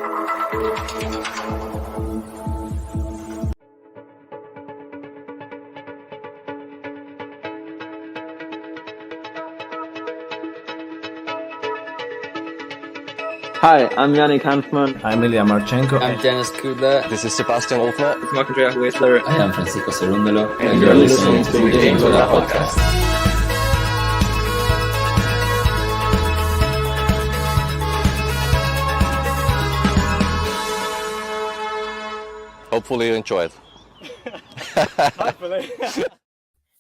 Hi, I'm Yannick Hanfman. I'm Ilya Marchenko. I'm Dennis Kudla. This is Sebastian Olfner. It's Andrea Whistler. I am Francisco Cerundolo. And you're listening to the GameToLab podcast. Hopefully you enjoy it. Hopefully.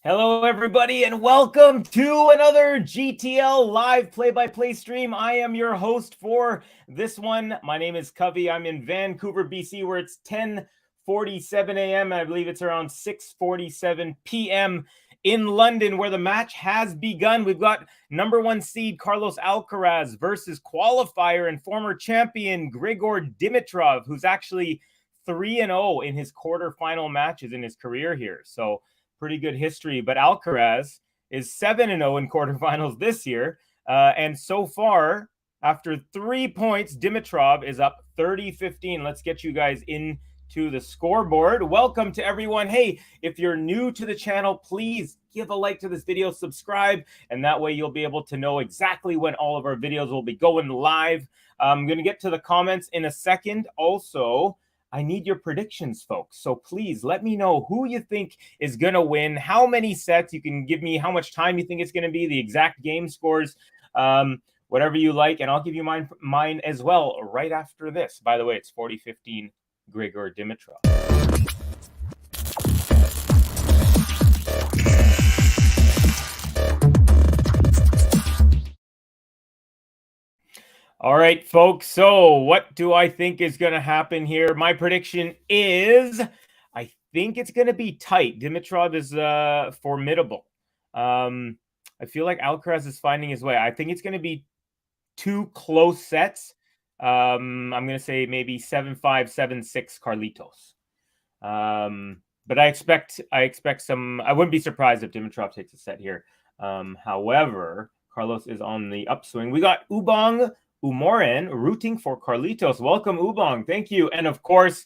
Hello, everybody, and welcome to another GTL live play-by-play stream. I am your host for this one. My name is Covey. I'm in Vancouver, BC, where it's 10:47 a.m. I believe it's around 6:47 p.m. in London, where the match has begun. We've got number one seed Carlos Alcaraz versus qualifier and former champion Grigor Dimitrov, who's actually 3-0 in his quarterfinal matches in his career here. So pretty good history, but Alcaraz is 7-0 in quarterfinals this year. And so far, after 3 points, Dimitrov is up 30-15. Let's get you guys into the scoreboard. Welcome to everyone. Hey, if you're new to the channel, please give a like to this video, subscribe, and that way you'll be able to know exactly when all of our videos will be going live. I'm going to get to the comments in a second. Also, I need your predictions, folks. So please let me know who you think is going to win, how many sets. You can give me how much time you think it's going to be, the exact game scores, whatever you like. And I'll give you mine as well right after this. By the way, it's 40-15 Grigor Dimitrov. All right, folks. So what do I think is going to happen here? My prediction is I think it's going to be tight. Dimitrov is formidable. I feel like Alcaraz is finding his way. I think it's going to be two close sets. I'm going to say maybe 7-5, 7-6 Carlitos. But I expect some. I wouldn't be surprised if Dimitrov takes a set here. However, Carlos is on the upswing. We got Ubong Umoren rooting for Carlitos. Welcome, Ubong. Thank you. And of course,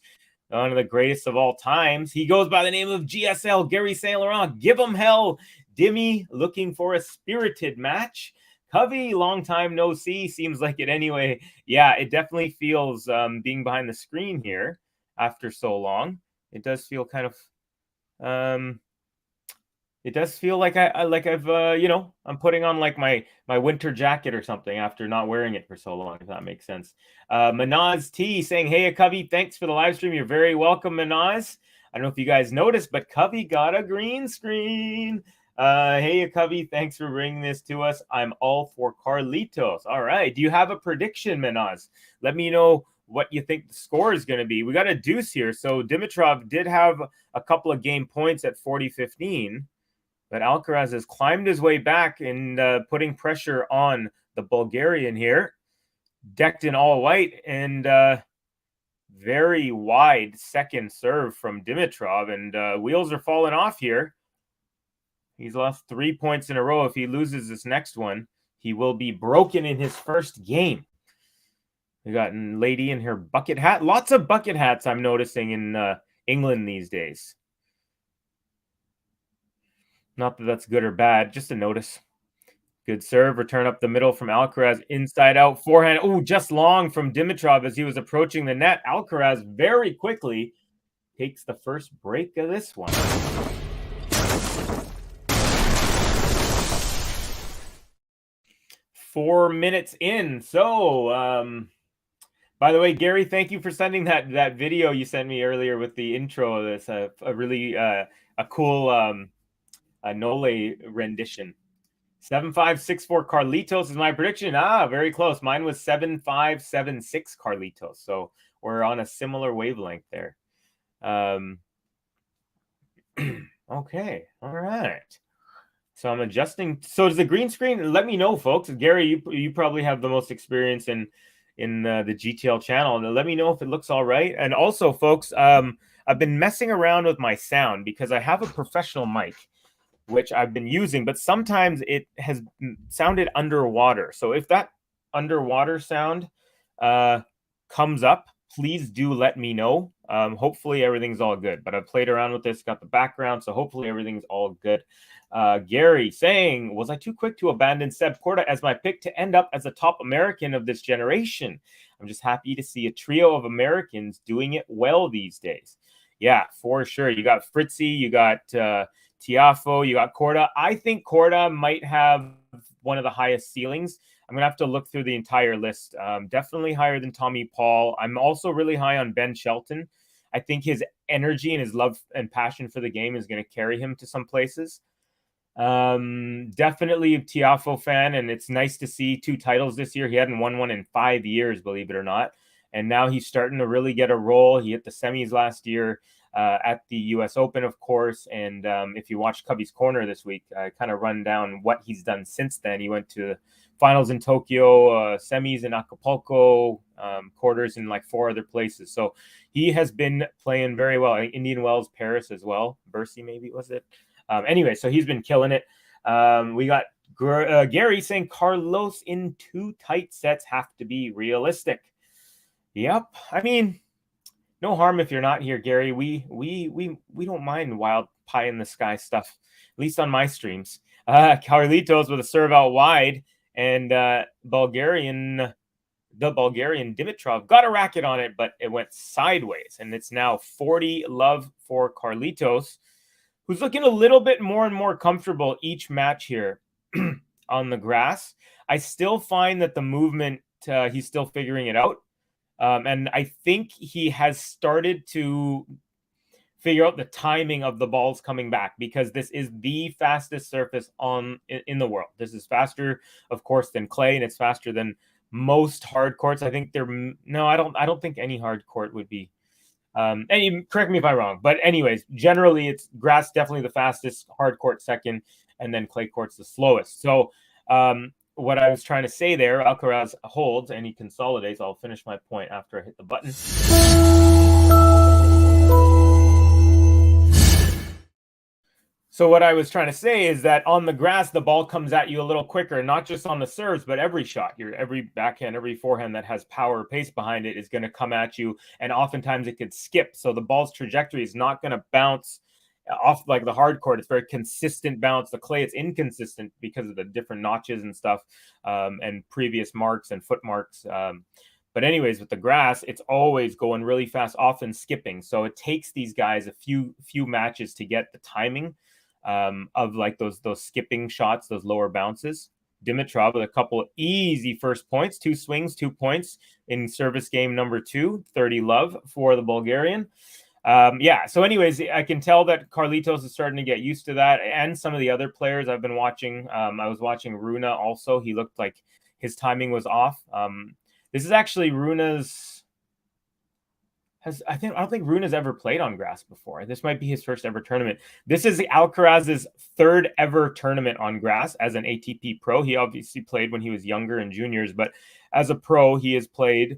one of the greatest of all times. He goes by the name of GSL, Gary Saint Laurent. Give him hell. Dimmy looking for a spirited match. Covey, long time no see. Seems like it anyway. Yeah, it definitely feels being behind the screen here after so long. It does feel kind of it does feel like I've I'm putting on like my winter jacket or something after not wearing it for so long, if that makes sense. Manaz T saying, hey, Covey, thanks for the live stream. You're very welcome, Manaz. I don't know if you guys noticed, but Covey got a green screen. Hey, Covey, thanks for bringing this to us. I'm all for Carlitos. All right. Do you have a prediction, Manaz? Let me know what you think the score is going to be. We got a deuce here. So Dimitrov did have a couple of game points at 40-15. But Alcaraz has climbed his way back and putting pressure on the Bulgarian here. Decked in all white and very wide second serve from Dimitrov. And wheels are falling off here. He's lost 3 points in a row. If he loses this next one, he will be broken in his first game. We got a lady in her bucket hat. Lots of bucket hats I'm noticing in England these days. Not that that's good or bad, just a notice. Good serve, return up the middle from Alcaraz, inside out, forehand. Oh, just long from Dimitrov as he was approaching the net. Alcaraz very quickly takes the first break of this one. Four minutes in. So, by the way, Gary, thank you for sending that video you sent me earlier with the intro of this. A really a cool Nole rendition. 7-5, 6-4 Carlitos is my prediction. Very close. Mine was 7-5, 7-6 Carlitos. So we're on a similar wavelength there. Okay. All right. So I'm adjusting. So does the green screen? Let me know, folks. Gary, you probably have the most experience in the GTL channel. Let me know if it looks all right. And also, folks, I've been messing around with my sound because I have a professional mic, which I've been using, but sometimes it has sounded underwater. So if that underwater sound comes up, please do let me know. Hopefully everything's all good, but I've played around with this, got the background, so hopefully everything's all good. Gary saying, was I too quick to abandon Seb Corda as my pick to end up as a top American of this generation? I'm just happy to see a trio of Americans doing it well these days. Yeah, for sure. You got Fritzy, you got Tiafo, you got Corda. I think Corda might have one of the highest ceilings. I'm going to have to look through the entire list. Definitely higher than Tommy Paul. I'm also really high on Ben Shelton. I think his energy and his love and passion for the game is going to carry him to some places. Definitely a Tiafo fan, and it's nice to see 2 titles this year. He hadn't won one in 5 years, believe it or not. And now he's starting to really get a roll. He hit the semis last year at the U.S. Open, of course. And if you watch Cubby's Corner this week, I kind of run down what he's done since then. He went to finals in Tokyo, semis in Acapulco, quarters in like 4 other places. So he has been playing very well. Indian Wells, Paris as well. Bercy, maybe was it? Anyway, so he's been killing it. We got Gary saying Carlos in 2 tight sets have to be realistic. Yep. I mean, no harm if you're not here, Gary. We don't mind wild pie in the sky stuff, at least on my streams. Carlitos with a serve out wide, and the Bulgarian Dimitrov got a racket on it, but it went sideways, and it's now 40 love for Carlitos, who's looking a little bit more and more comfortable each match here on the grass. I still find that the movement, he's still figuring it out. And I think he has started to figure out the timing of the balls coming back, because this is the fastest surface in the world. This is faster, of course, than clay, and it's faster than most hard courts. I think I don't think any hard court would be. And correct me if I'm wrong, but anyways, generally it's grass definitely the fastest, hard court second, and then clay court's the slowest. So what I was trying to say there, Alcaraz holds and he consolidates. I'll finish my point after I hit the button. So what I was trying to say is that on the grass, the ball comes at you a little quicker, not just on the serves, but every shot, every backhand, every forehand that has power or pace behind it is going to come at you. And oftentimes it could skip. So the ball's trajectory is not going to bounce off like the hard court. It's very consistent bounce. The clay, it's inconsistent because of the different notches and stuff, and previous marks and foot marks. But anyways, with the grass, it's always going really fast, often skipping. So it takes these guys a few matches to get the timing of like those skipping shots, those lower bounces. Dimitrov with a couple of easy first points, 2 swings, 2 points in service game number 2, 30 love for the Bulgarian. So anyways, I can tell that Carlitos is starting to get used to that, and some of the other players I've been watching. I was watching Runa also. He looked like his timing was off. This is actually Runa's. I don't think Runa's ever played on grass before. This might be his first ever tournament. This is Alcaraz's 3rd ever tournament on grass as an ATP pro. He obviously played when he was younger in juniors, but as a pro, he has played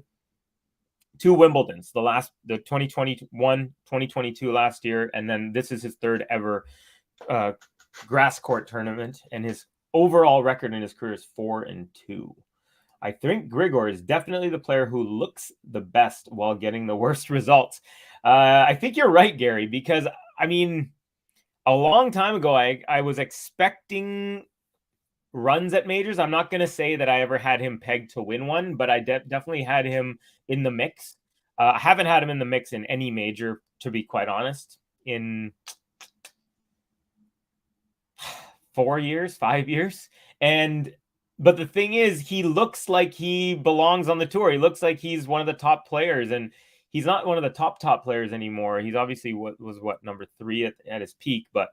2 Wimbledons, the 2021, 2022 last year, and then this is his 3rd ever grass court tournament, and his overall record in his career is 4-2. I think Grigor is definitely the player who looks the best while getting the worst results. I think you're right, Gary, because, I mean, a long time ago, I was expecting runs at majors. I'm not going to say that I ever had him pegged to win one, but I definitely had him in the mix. I haven't had him in the mix in any major, to be quite honest, in 4 years, 5 years. But the thing is, he looks like he belongs on the tour. He looks like he's one of the top players, and he's not one of the top players anymore. He's obviously number 3 at his peak, but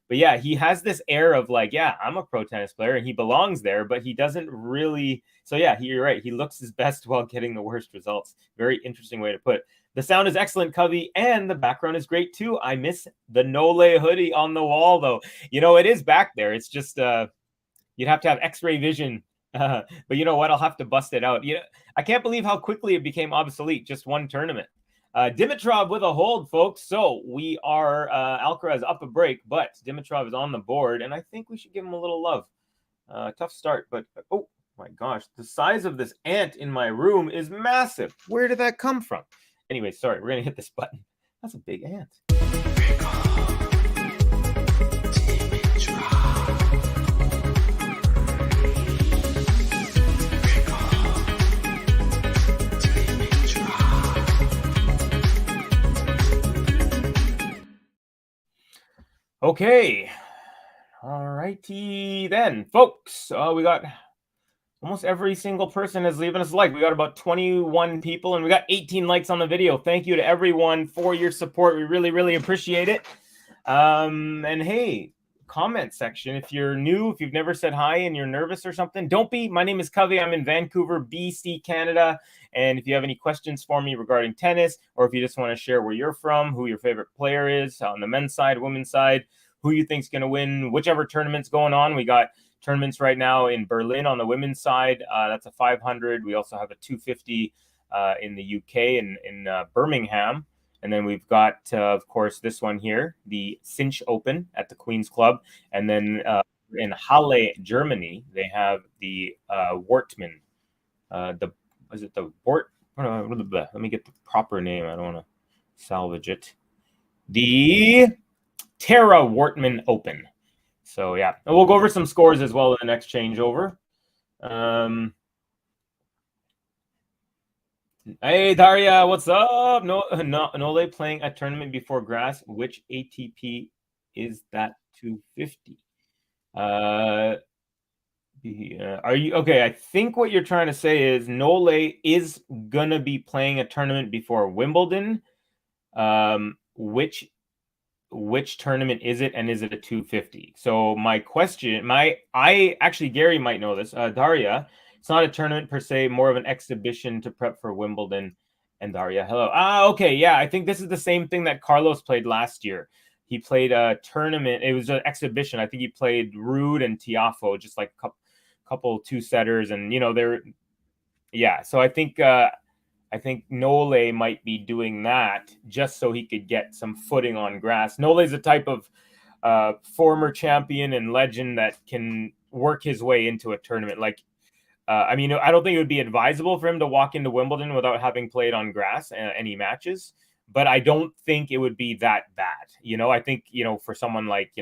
yeah, he has this air of like, yeah, I'm a pro tennis player, and he belongs there, but he doesn't really. So yeah, you're right. He looks his best while getting the worst results. Very interesting way to put it. The sound is excellent, Covey, and the background is great too. I miss the Nole hoodie on the wall, though. It is back there. It's just you'd have to have X-ray vision, but you know what? I'll have to bust it out. I can't believe how quickly it became obsolete. Just one tournament. Dimitrov with a hold, folks. So we are Alcaraz up a break, but Dimitrov is on the board, and I think we should give him a little love. Tough start, but My gosh, the size of this ant in my room is massive. Where did that come from? Anyway, sorry, we're going to hit this button. That's a big ant. Okay. All righty then, folks. We got almost every single person is leaving us a like. We got about 21 people and we got 18 likes on the video. Thank you to everyone for your support. We really, really appreciate it. And hey, comment section. If you're new, if you've never said hi and you're nervous or something, don't be. My name is Covey. I'm in Vancouver, BC, Canada. And if you have any questions for me regarding tennis, or if you just want to share where you're from, who your favorite player is on the men's side, women's side, who you think's going to win, whichever tournament's going on. We got tournaments right now in Berlin on the women's side. That's a 500. We also have a 250 in the UK in Birmingham. And then we've got, of course, this one here, the Cinch Open at the Queen's Club. And then in Halle, Germany, they have the Wortmann. Is it the Wort? Let me get the proper name. I don't want to salvage it. The Tara Wortmann Open. So, yeah. And we'll go over some scores as well in the next changeover. Hey, Daria, what's up? Nole playing a tournament before grass. Which ATP is that 250? Are you okay? I think what you're trying to say is Nole is gonna be playing a tournament before Wimbledon. Which tournament is it, and is it a 250? So my question, Gary might know this. Daria, it's not a tournament per se, more of an exhibition to prep for Wimbledon. And Daria, hello. Okay, yeah, I think this is the same thing that Carlos played last year. He played a tournament. It was an exhibition. I think he played Ruud and Tiafoe, just like a couple two-setters, and yeah. So I think Nole might be doing that just so he could get some footing on grass. Nole is a type of former champion and legend that can work his way into a tournament. Like, I don't think it would be advisable for him to walk into Wimbledon without having played on grass any matches, but I don't think it would be that bad. I think, for someone like,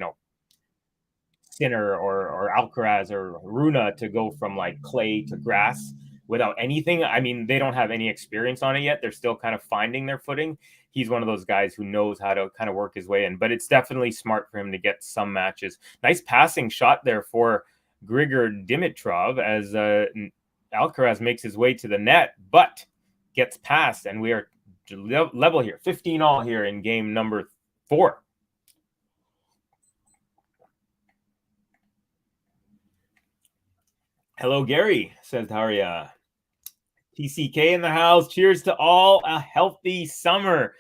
Sinner or Alcaraz or Runa to go from like clay to grass without anything. They don't have any experience on it yet. They're still kind of finding their footing. He's one of those guys who knows how to kind of work his way in, but it's definitely smart for him to get some matches. Nice passing shot there for Grigor Dimitrov as Alcaraz makes his way to the net, but gets past, and we are level here, 15-all here in game number 4. Hello, Gary, says Daria. TCK in the house. Cheers to all. A healthy summer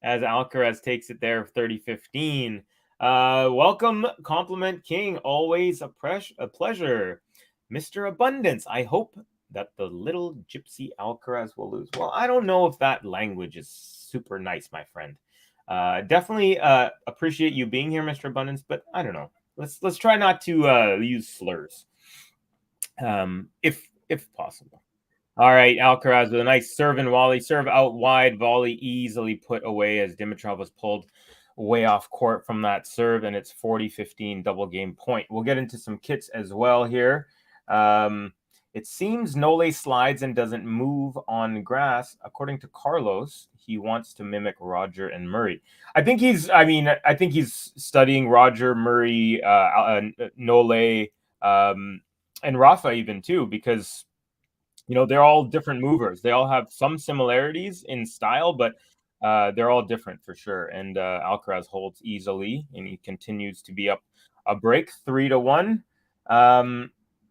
as Alcaraz takes it there, 30-15. Welcome, Compliment King. Always a pleasure. Mr. Abundance, I hope that the little gypsy Alcaraz will lose. Well, I don't know if that language is super nice, my friend. Definitely appreciate you being here, Mr. Abundance, but I don't know. Let's try not to use slurs, if possible. All right, Alcaraz with a nice serve and volley. Serve out wide, volley easily put away as Dimitrov was pulled way off court from that serve, and it's 40-15 double game point. We'll get into some kits as well here. It seems Nole slides and doesn't move on grass. According to Carlos, he wants to mimic Roger and Murray. I think he's studying Roger, Murray, Nole, and Rafa even too, because they're all different movers. They all have some similarities in style, but they're all different for sure. And Alcaraz holds easily, and he continues to be up a break, 3-1.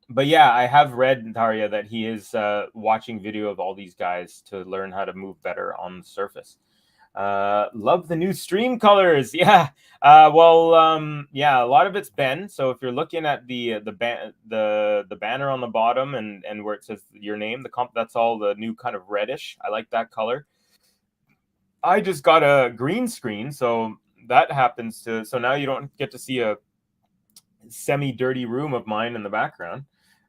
But yeah, I have read, Daria, that he is watching video of all these guys to learn how to move better on the surface. Love the new stream colors. Yeah. Yeah, a lot of it's Ben. So if you're looking at the banner on the bottom and where it says your name, that's all the new kind of reddish. I like that color. I just got a green screen, so that happens to. So now you don't get to see a semi-dirty room of mine in the background.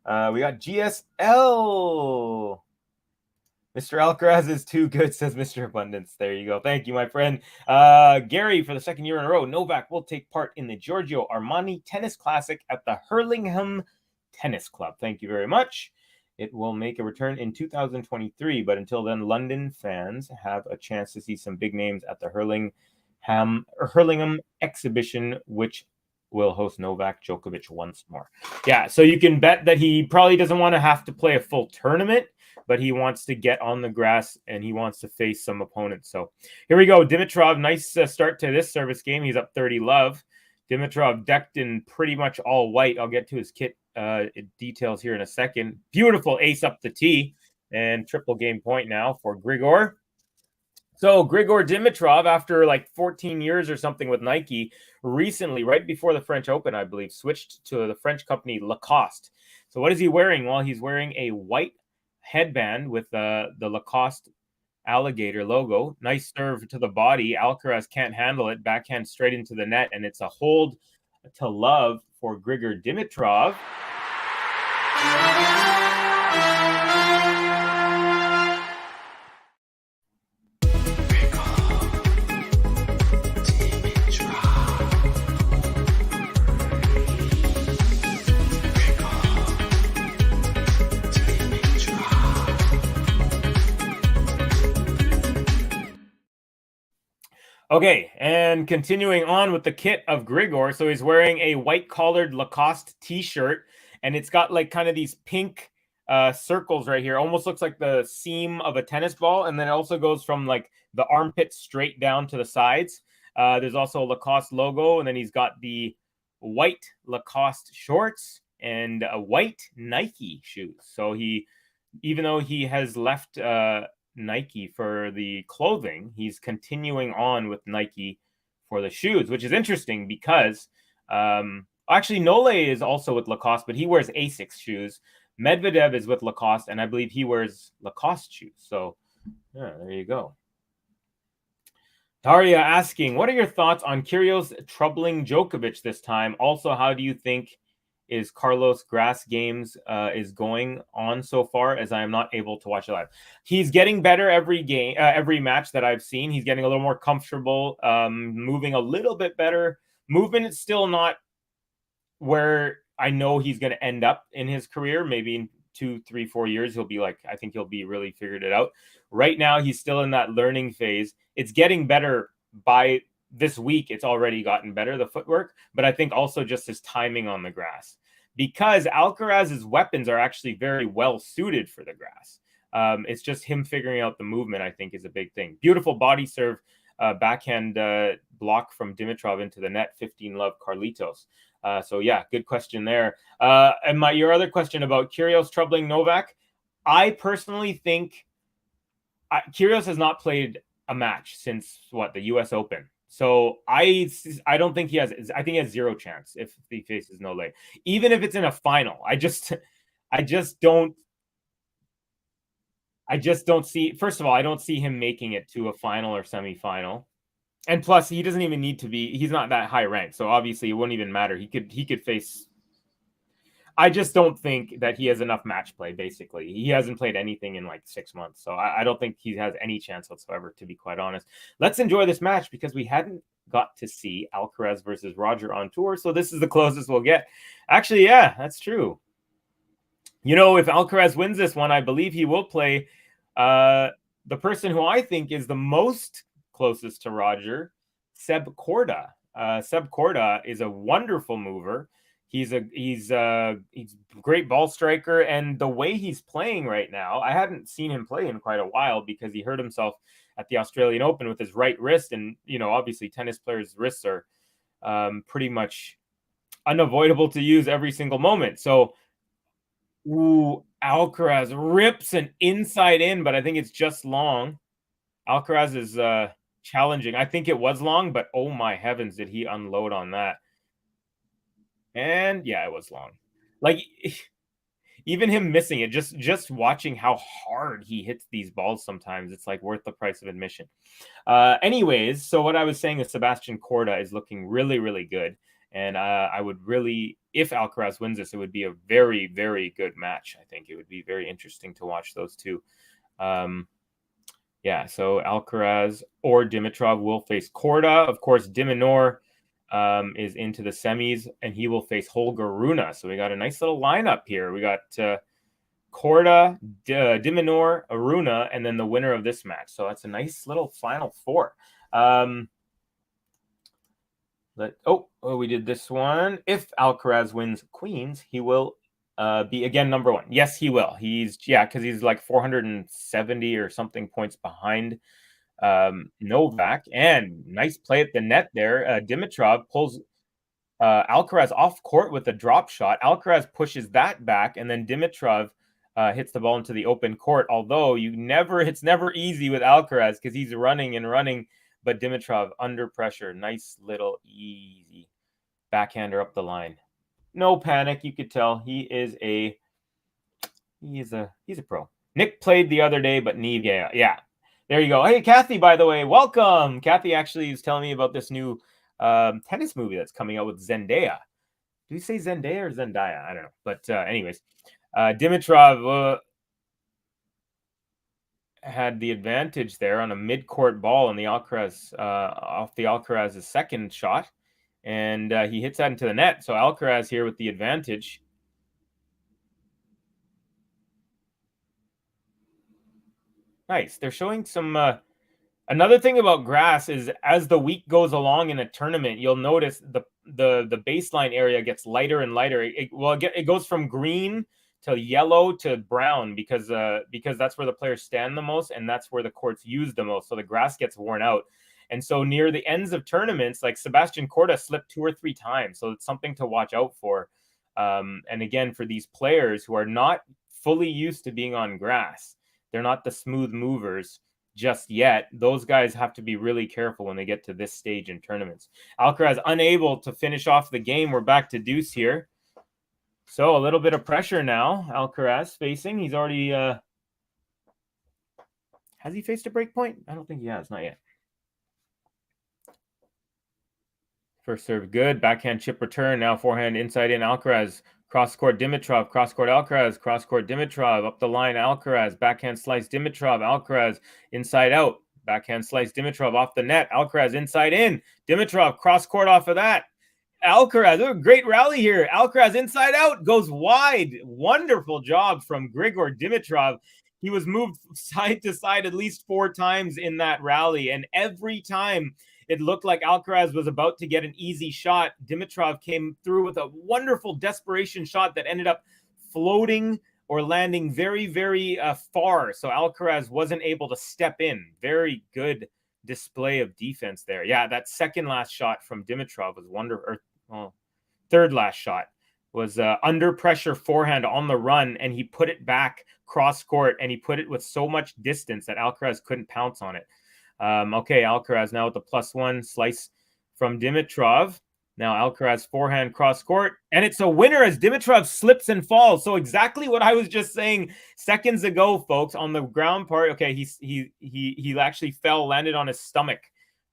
We got GSL. Mr. Alcaraz is too good, says Mr. Abundance. There you go. Thank you, my friend. Gary, for the second year in a row, Novak will take part in the Giorgio Armani Tennis Classic at the Hurlingham Tennis Club. Thank you very much. It will make a return in 2023, but until then, London fans have a chance to see some big names at the Hurlingham exhibition, which will host Novak Djokovic once more. Yeah, so you can bet that he probably doesn't want to have to play a full tournament, but he wants to get on the grass and he wants to face some opponents. So here we go. Dimitrov, nice start to this service game. He's up 30-love. Dimitrov decked in pretty much all white. I'll get to his kit details here in a second. Beautiful ace up the tee and triple game point now for Grigor. So Grigor Dimitrov, after like 14 years or something with Nike, recently, right before the French Open, I believe, switched to the French company Lacoste. So what is he wearing? Well, he's wearing a white headband with the Lacoste alligator logo. Nice serve to the body. Alcaraz can't handle it. Backhand straight into the net, and it's a hold to love for Grigor Dimitrov. Okay, and continuing on with the kit of Grigor. So he's wearing a white-collared Lacoste t-shirt, and it's got like kind of these pink circles right here. Almost looks like the seam of a tennis ball, and then it also goes from like the armpit straight down to the sides. There's also a Lacoste logo, and then he's got the white Lacoste shorts and a white Nike shoes. So even though he has left Nike for the clothing, he's continuing on with Nike for the shoes, which is interesting because actually Nole is also with Lacoste, but he wears Asics shoes. Medvedev is with Lacoste, and I believe he wears Lacoste shoes. So yeah, there you go. Daria asking, what are your thoughts on Kyrgios troubling Djokovic this time? Also, how do you think is Carlos Grass Games is going on so far, as I am not able to watch it live? He's getting better every game, every match that I've seen. He's getting a little more comfortable, moving a little bit better. Movement is still not where I know he's going to end up in his career. Maybe in 2, 3, 4 years, he'll be like, I think he'll be really figured it out. Right now, he's still in that learning phase. It's getting better by this week. It's already gotten better, the footwork, but I think also just his timing on the grass, because Alcaraz's weapons are actually very well suited for the grass. It's just him figuring out the movement, I think, is a big thing. Beautiful body serve, backhand block from Dimitrov into the net. 15-love Carlitos. So yeah, good question there. And your other question about Kyrgios troubling Novak, I personally think Kyrgios has not played a match since the US Open. So I don't think he has. I think he has zero chance if he faces Nole, even if it's in a final. I just don't see. First of all, I don't see him making it to a final or semifinal. And plus, he doesn't even need to be. He's not that high ranked, so obviously it wouldn't even matter. He could face. I just don't think that he has enough match play. Basically, he hasn't played anything in like 6 months, so I don't think he has any chance whatsoever. To be quite honest, let's enjoy this match because we hadn't got to see Alcaraz versus Roger on tour, so this is the closest we'll get. Actually, yeah, that's true. You know, if Alcaraz wins this one, I believe he will play the person who I think is the most closest to Roger, Seb Korda. Seb Korda is a wonderful mover. He's a great ball striker, and the way he's playing right now, I hadn't seen him play in quite a while because he hurt himself at the Australian Open with his right wrist, and obviously tennis players' wrists are pretty much unavoidable to use every single moment. So, Alcaraz rips an inside in, but I think it's just long. Alcaraz is challenging. I think it was long, but oh my heavens, did he unload on that? And yeah, it was long. Like even him missing it, just watching how hard he hits these balls sometimes, it's like worth the price of admission. Anyways, so what I was saying is Sebastian Korda is looking really, really good. And I would really, if Alcaraz wins this, it would be a very, very good match. I think it would be very interesting to watch those two. Yeah, so Alcaraz or Dimitrov will face Korda. Of course, Diminor is into the semis, and he will face Holger Rune. So we got a nice little lineup here. We got Korda, Diminor, Rune, and then the winner of this match. So that's a nice little final four. We did this one. If Alcaraz wins Queens, he will be again number one. Yes, he will. Because he's like 470 or something points behind Novak. And nice play at the net there. Dimitrov pulls Alcaraz off court with a drop shot. Alcaraz pushes that back, and then Dimitrov hits the ball into the open court. Although it's never easy with Alcaraz because he's running and running. But Dimitrov under pressure, nice little easy backhander up the line. No panic, you could tell he's a pro. Nick played the other day, but Neve, yeah. There you go. Hey, Kathy, by the way, welcome. Kathy actually is telling me about this new tennis movie that's coming out with Zendaya. Do you say Zendaya or Zendaya? I don't know. But anyways, Dimitrov had the advantage there on a mid-court ball on the Alcaraz off the Alcaraz's second shot, and he hits that into the net. So Alcaraz here with the advantage. Nice. They're showing some. Another thing about grass is as the week goes along in a tournament, you'll notice the baseline area gets lighter and lighter. It goes from green to yellow to brown because that's where the players stand the most, and that's where the court's used the most. So the grass gets worn out. And so near the ends of tournaments, like Sebastian Korda slipped 2 or 3 times. So it's something to watch out for. And again, for these players who are not fully used to being on grass, they're not the smooth movers just yet. Those guys have to be really careful when they get to this stage in tournaments. Alcaraz unable to finish off the game. We're back to deuce here. So a little bit of pressure now. Alcaraz facing. He's already has he faced a break point? I don't think he has. Not yet. First serve good. Backhand chip return. Now forehand inside in. Alcaraz. Cross court Dimitrov. Cross court Alcaraz. Cross court Dimitrov. Up the line Alcaraz. Backhand slice Dimitrov. Alcaraz inside out. Backhand slice Dimitrov off the net. Alcaraz inside in. Dimitrov cross court off of that. Alcaraz, a great rally here. Alcaraz inside out, goes wide. Wonderful job from Grigor Dimitrov. He was moved side to side at least 4 times in that rally. And every time it looked like Alcaraz was about to get an easy shot, Dimitrov came through with a wonderful desperation shot that ended up floating or landing very, very far. So Alcaraz wasn't able to step in. Very good display of defense there. Yeah, that second last shot from Dimitrov was wonderful. Third last shot was under pressure forehand on the run, and he put it back cross court, and he put it with so much distance that Alcaraz couldn't pounce on it. Okay, Alcaraz now with the +1 slice from Dimitrov. Now Alcaraz forehand cross court, and it's a winner as Dimitrov slips and falls. So exactly what I was just saying seconds ago, folks, on the ground part. Okay, he actually fell, landed on his stomach.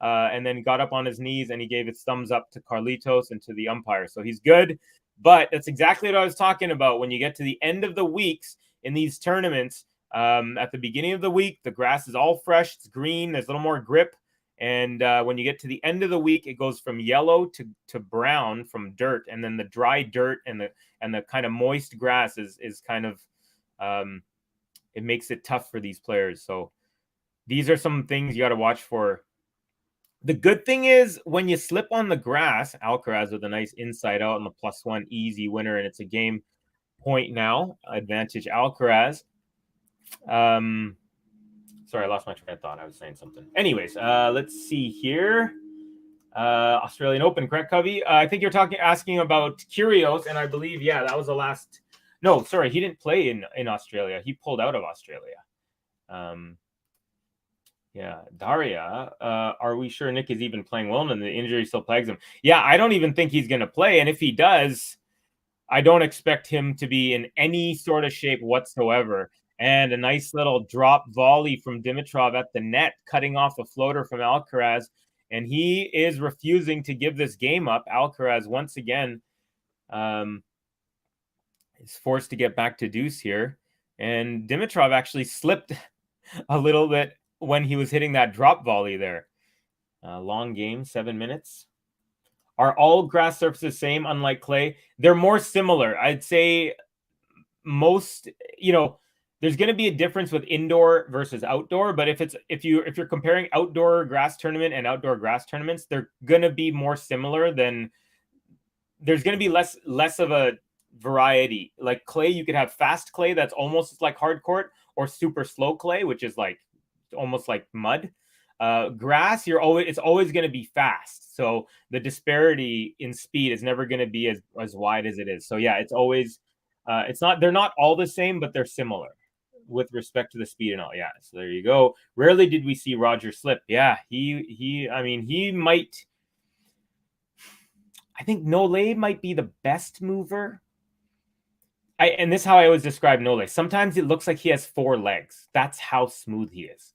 And then got up on his knees, and he gave his thumbs up to Carlitos and to the umpire. So he's good. But that's exactly what I was talking about. When you get to the end of the weeks in these tournaments, at the beginning of the week, the grass is all fresh. It's green. There's a little more grip. And when you get to the end of the week, it goes from yellow to brown from dirt. And then the dry dirt and the kind of moist grass is kind of it makes it tough for these players. So these are some things you got to watch for. The good thing is when you slip on the grass, Alcaraz with a nice inside out and the +1 easy winner, and it's a game point now. Advantage Alcaraz. Sorry, I lost my train of thought. I was saying something. Anyways, let's see here. Australian Open, correct, Covey? I think you're asking about Kyrgios, and I believe, that was the last. No, sorry, he didn't play in Australia. He pulled out of Australia. Daria, are we sure Nick is even playing well and the injury still plagues him? Yeah, I don't even think he's going to play. And if he does, I don't expect him to be in any sort of shape whatsoever. And a nice little drop volley from Dimitrov at the net, cutting off a floater from Alcaraz. and he is refusing to give this game up. Alcaraz once again is forced to get back to deuce here, and Dimitrov actually slipped a little bit when he was hitting that drop volley there. Long game, 7 minutes. Are all grass surfaces same, unlike clay? They're more similar. I'd say most, there's going to be a difference with indoor versus outdoor, but if you're comparing outdoor grass tournament and outdoor grass tournaments, they're going to be more similar than there's going to be less of a variety. Like clay, you could have fast clay that's almost like hard court, or super slow clay, which is like almost like mud. Grass, it's always going to be fast. So the disparity in speed is never going to be as wide as it is. So yeah, it's always they're not all the same, but they're similar with respect to the speed and all. Yeah, so there you go. Rarely did we see Roger slip. Yeah, he might. I think Nole might be the best mover. And this is how I always describe Nole. Sometimes it looks like he has 4 legs. That's how smooth he is.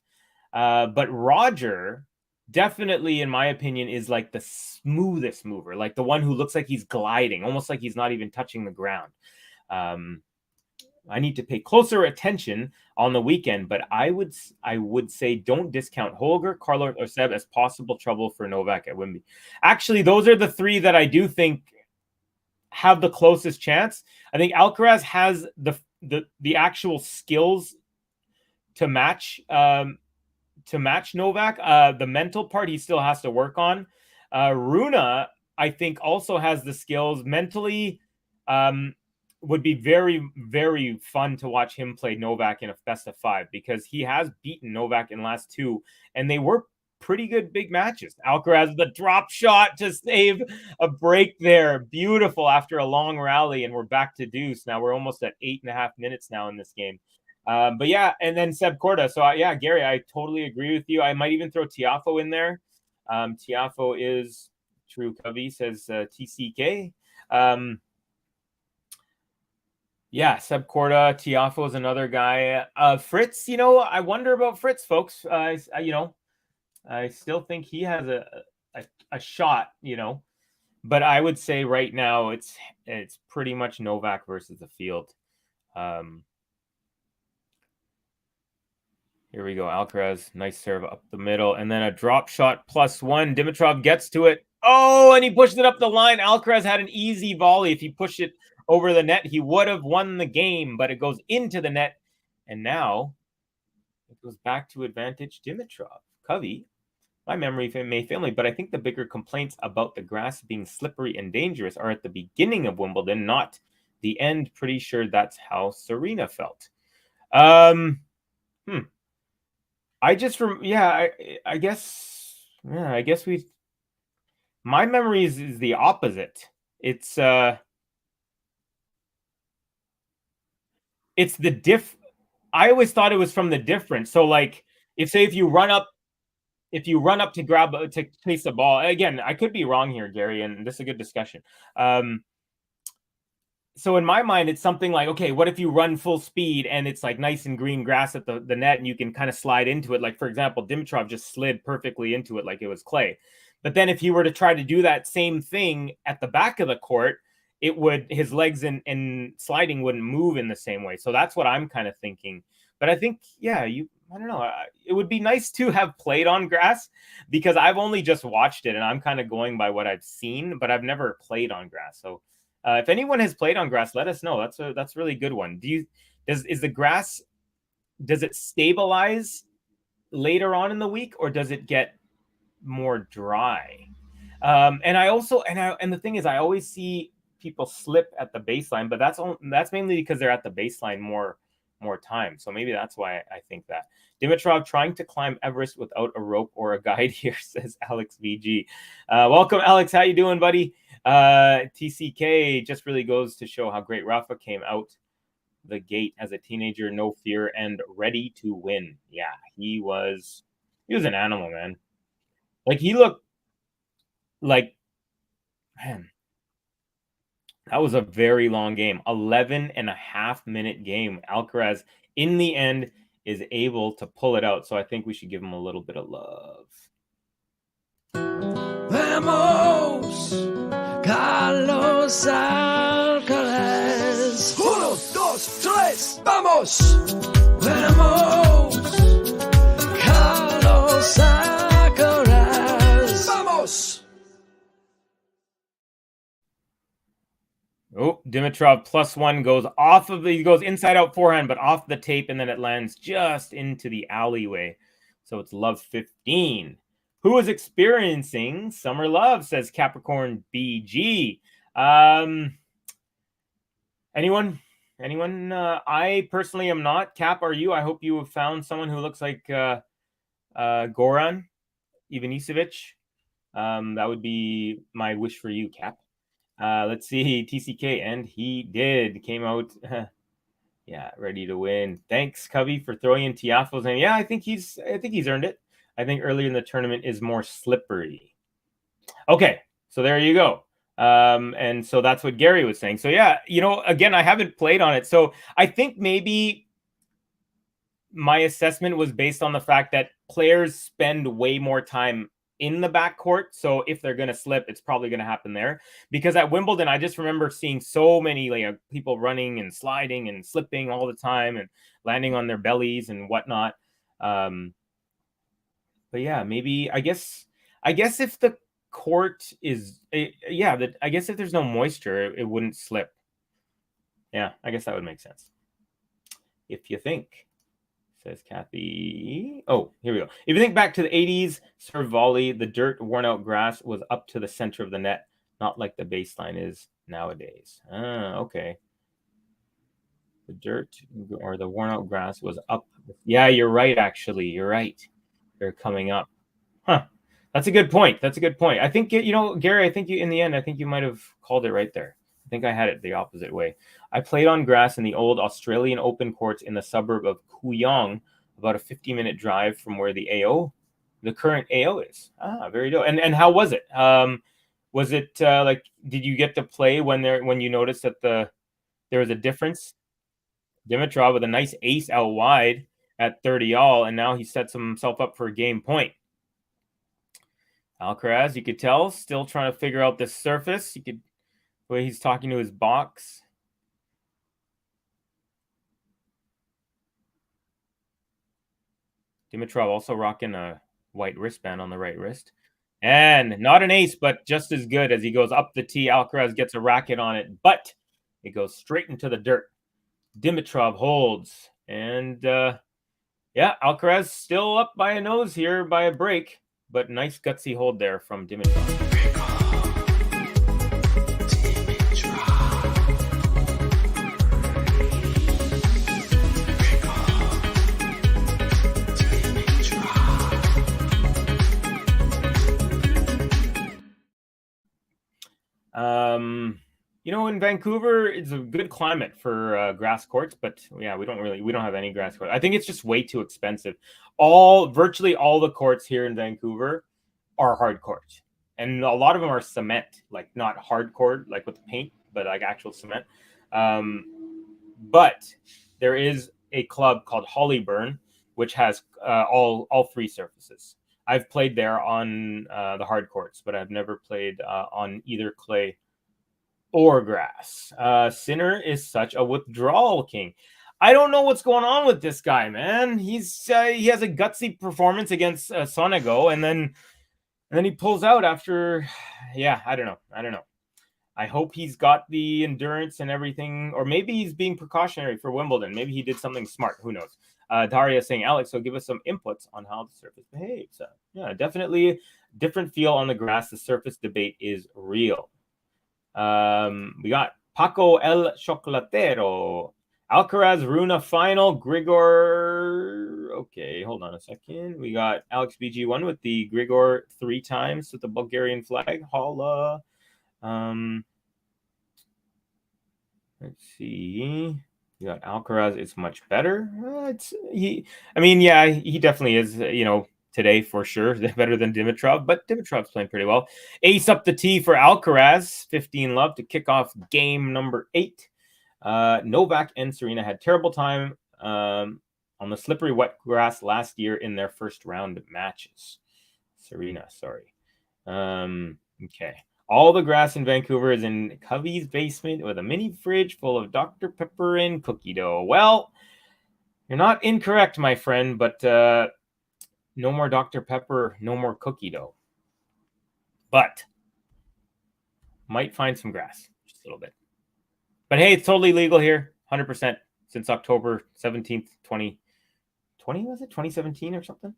But Roger, definitely, in my opinion, is like the smoothest mover, like the one who looks like he's gliding, almost like he's not even touching the ground. I need to pay closer attention on the weekend, but I would say don't discount Holger, Carlo, or Seb as possible trouble for Novak at Wembley. Actually, those are the 3 that I do think have the closest chance. I think Alcaraz has the actual skills to match Novak. The mental part he still has to work on. Rune, I think, also has the skills mentally. Would be very, very fun to watch him play Novak in a best of 5, because he has beaten Novak in the last 2, and they were pretty good big matches. Alcaraz, the drop shot to save a break there. Beautiful after a long rally, and we're back to deuce. Now we're almost at 8.5 minutes now in this game. But yeah, and then Seb Korda. So yeah, Gary, I totally agree with you. I might even throw Tiafoe in there. Tiafoe is true. Covey says TCK. Yeah, Seb Korda, Tiafoe is another guy. Fritz, I wonder about Fritz, folks. I still think he has a shot, but I would say right now it's pretty much Novak versus the field. Here we go. Alcaraz, nice serve up the middle, and then a drop shot +1. Dimitrov gets to it. Oh, and he pushed it up the line. Alcaraz had an easy volley. If he pushed it over the net, he would have won the game, but it goes into the net, and now it goes back to advantage Dimitrov. Covey, my memory may fail me, but I think the bigger complaints about the grass being slippery and dangerous are at the beginning of Wimbledon, not the end. Pretty sure that's how Serena felt. I just I guess my memory is the opposite. It's the I always thought it was from the difference. So like if you run up to grab to chase the ball, again, I could be wrong here, Gary, and this is a good discussion. So in my mind, it's something like, okay, what if you run full speed and it's like nice and green grass at the net and you can kind of slide into it? Like, for example, Dimitrov just slid perfectly into it like it was clay. But then if he were to try to do that same thing at the back of the court, his legs and sliding wouldn't move in the same way. So that's what I'm kind of thinking. But I think, I don't know. It would be nice to have played on grass, because I've only just watched it and I'm kind of going by what I've seen, but I've never played on grass. So if anyone has played on grass, let us know. That's a really good one. Is the grass, does it stabilize later on in the week, or does it get more dry? And the thing is, I always see people slip at the baseline, but that's mainly because they're at the baseline more time. So maybe that's why I think that. Dimitrov trying to climb Everest without a rope or a guide here, says Alex VG. Welcome, Alex. How you doing, buddy? TCK just really goes to show how great Rafa came out the gate as a teenager, no fear and ready to win. Yeah, he was an animal, man. Like, he looked like, man, that was a very long game. 11.5-minute game. Alcaraz, in the end, is able to pull it out. So I think we should give him a little bit of love. Carlos Alcaraz. 1, 2, 3, vamos. Vamos. Carlos Alcaraz. Vamos. Oh, Dimitrov +1 goes off of he goes inside out forehand, but off the tape, and then it lands just into the alleyway. So it's love 15. Who is experiencing summer love, says Capricorn BG. Anyone? I personally am not. Cap, are you? I hope you have found someone who looks like Goran Ivanisevic. That would be my wish for you, Cap. Let's see, TCK, and he did. Came out, yeah, ready to win. Thanks, Cubby, for throwing in Tiafoe's name. Yeah, I think he's earned it. I think earlier in the tournament is more slippery. Okay, so there you go. And so that's what Gary was saying. So yeah, again, I haven't played on it, so I think maybe my assessment was based on the fact that players spend way more time in the backcourt. So if they're going to slip, it's probably going to happen there. Because at Wimbledon, I just remember seeing so many people running and sliding and slipping all the time and landing on their bellies and whatnot. But yeah, maybe I guess if the court is I guess if there's no moisture, it wouldn't slip. Yeah, I guess that would make sense. If you think. Says Kathy. Oh, here we go. If you think back to the 80s, serve volley, the dirt, worn out grass was up to the center of the net, not like the baseline is nowadays. Okay. The dirt or the worn out grass was up. Yeah, you're right, actually. You're right. They're coming up. Huh. That's a good point. I think, Gary, I think in the end, I think you might have called it right there. I think I had it the opposite way. I played on grass in the old Australian Open courts in the suburb of Kooyong, about a 50-minute drive from where the current AO is. Very dope. And how was it? Was it did you get to play when you noticed that there was a difference? Dimitrov with a nice ace out wide at 30 all, and now he sets himself up for a game point. Alcaraz, you could tell, still trying to figure out this surface. The way he's talking to his box. Dimitrov also rocking a white wristband on the right wrist. And not an ace, but just as good as he goes up the tee. Alcaraz gets a racket on it, but it goes straight into the dirt. Dimitrov holds. And, Alcaraz still up by a nose here by a break. But nice gutsy hold there from Dimitrov. In Vancouver, it's a good climate for grass courts, but yeah, we don't have any grass courts. I think it's just way too expensive. Virtually all the courts here in Vancouver are hard courts, and a lot of them are cement, like not hard court, like with paint, but like actual cement. But there is a club called Hollyburn, which has all three surfaces. I've played there on the hard courts, but I've never played on either clay or grass. Sinner is such a withdrawal king. I don't know what's going on with this guy, man. He has a gutsy performance against Sonego, and then he pulls out after. Yeah, I don't know. I hope he's got the endurance and everything, or maybe he's being precautionary for Wimbledon. Maybe he did something smart. Who knows? Daria saying, Alex, so give us some inputs on how the surface behaves. Yeah, definitely different feel on the grass. The surface debate is real. We got Paco El Chocolatero. Alcaraz Runa final. Grigor. Okay, hold on a second. We got Alex BG1 with the Grigor 3 times with the Bulgarian flag. Holla. Let's see. You got Alcaraz. It's much better. He definitely is. Today for sure, better than Dimitrov, but Dimitrov's playing pretty well. Ace up the tee for Alcaraz, 15 love to kick off game number 8. Novak and Serena had terrible time on the slippery wet grass last year in their first round matches. Serena, sorry. Okay. All the grass in Vancouver is in Covey's basement with a mini fridge full of Dr. Pepper and cookie dough. Well, you're not incorrect, my friend, but no more Dr. Pepper, no more cookie dough. But might find some grass, just a little bit. But hey, it's totally legal here, 100% since October 17th, 2020, was it? 2017 or something?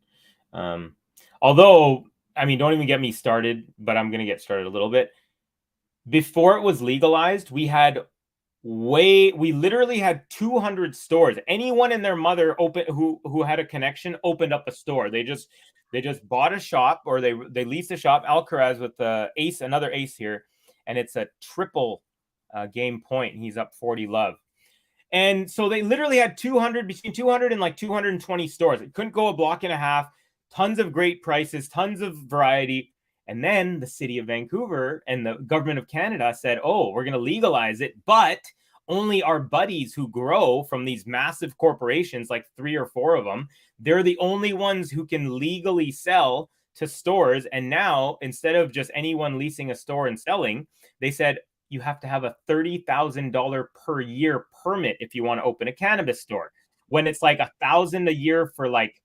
Although, I mean, don't even get me started, but I'm going to get started a little bit. Before it was legalized, we literally had 200 stores. Anyone and their mother who had a connection opened up a store. They just bought a shop, or they leased a shop. ALCARAZ with another ace here, and it's a triple game point. He's up 40 love. And so they literally had between 200 and like 220 stores. It couldn't go a block and a half. Tons of great prices, tons of variety. And then the city of Vancouver and the government of Canada said, oh, we're going to legalize it, but only our buddies who grow from these massive corporations, like 3 or 4 of them, they're the only ones who can legally sell to stores. And now, instead of just anyone leasing a store and selling, they said you have to have a $30,000 per year permit if you want to open a cannabis store, when it's like $1,000 a year for like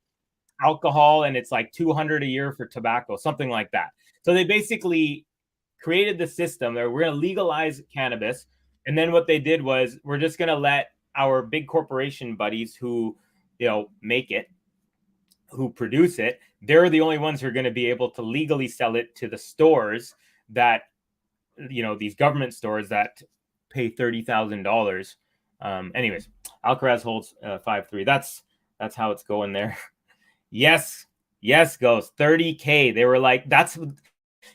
alcohol, and it's like $200 a year for tobacco, something like that. So they basically created the system that we're going to legalize cannabis. And then what they did was, we're just going to let our big corporation buddies who, make it, who produce it, they're the only ones who are going to be able to legally sell it to the stores that, these government stores that pay $30,000. Anyways, ALCARAZ holds 5-3. That's how it's going there. Yes, Ghost. 30K. They were like, that's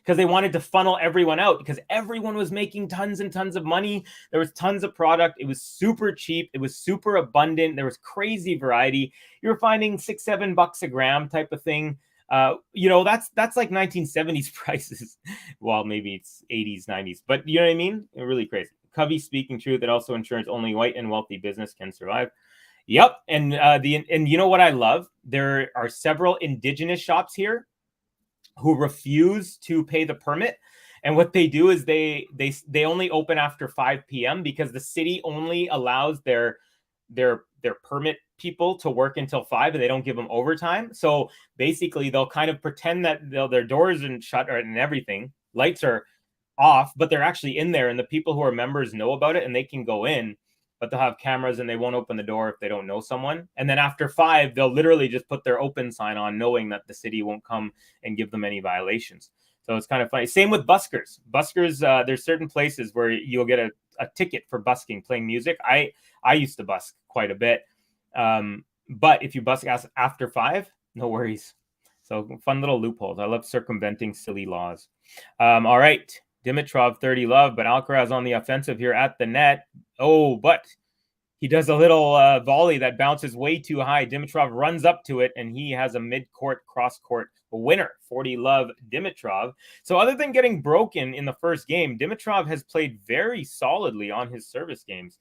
because they wanted to funnel everyone out, because everyone was making tons and tons of money. There was tons of product. It was super cheap. It was super abundant. There was crazy variety. You were finding $6-7 a gram type of thing. That's like 1970s prices. Well, maybe it's 80s, 90s, but you know what I mean? Really crazy. Covey speaking truth. It also ensures only white and wealthy business can survive. Yep. And you know what I love? There are several indigenous shops here who refuse to pay the permit. And what they do is they only open after 5 p.m. because the city only allows their permit people to work until 5, and they don't give them overtime. So basically they'll kind of pretend that their doors are shut and everything. Lights are off, but they're actually in there, and the people who are members know about it and they can go in. But they'll have cameras and they won't open the door if they don't know someone. And then after 5, they'll literally just put their open sign on, knowing that the city won't come and give them any violations. So it's kind of funny. Same with buskers. Buskers, there's certain places where you'll get a ticket for busking, playing music. I used to busk quite a bit. But if you busk after 5, no worries. So fun little loopholes. I love circumventing silly laws. All right. Dimitrov 30 love, but ALCARAZ on the offensive here at the net. Oh, but he does a little volley that bounces way too high. Dimitrov runs up to it, and he has a mid-court, cross-court winner. 40 love Dimitrov. So other than getting broken in the first game, Dimitrov has played very solidly on his service games.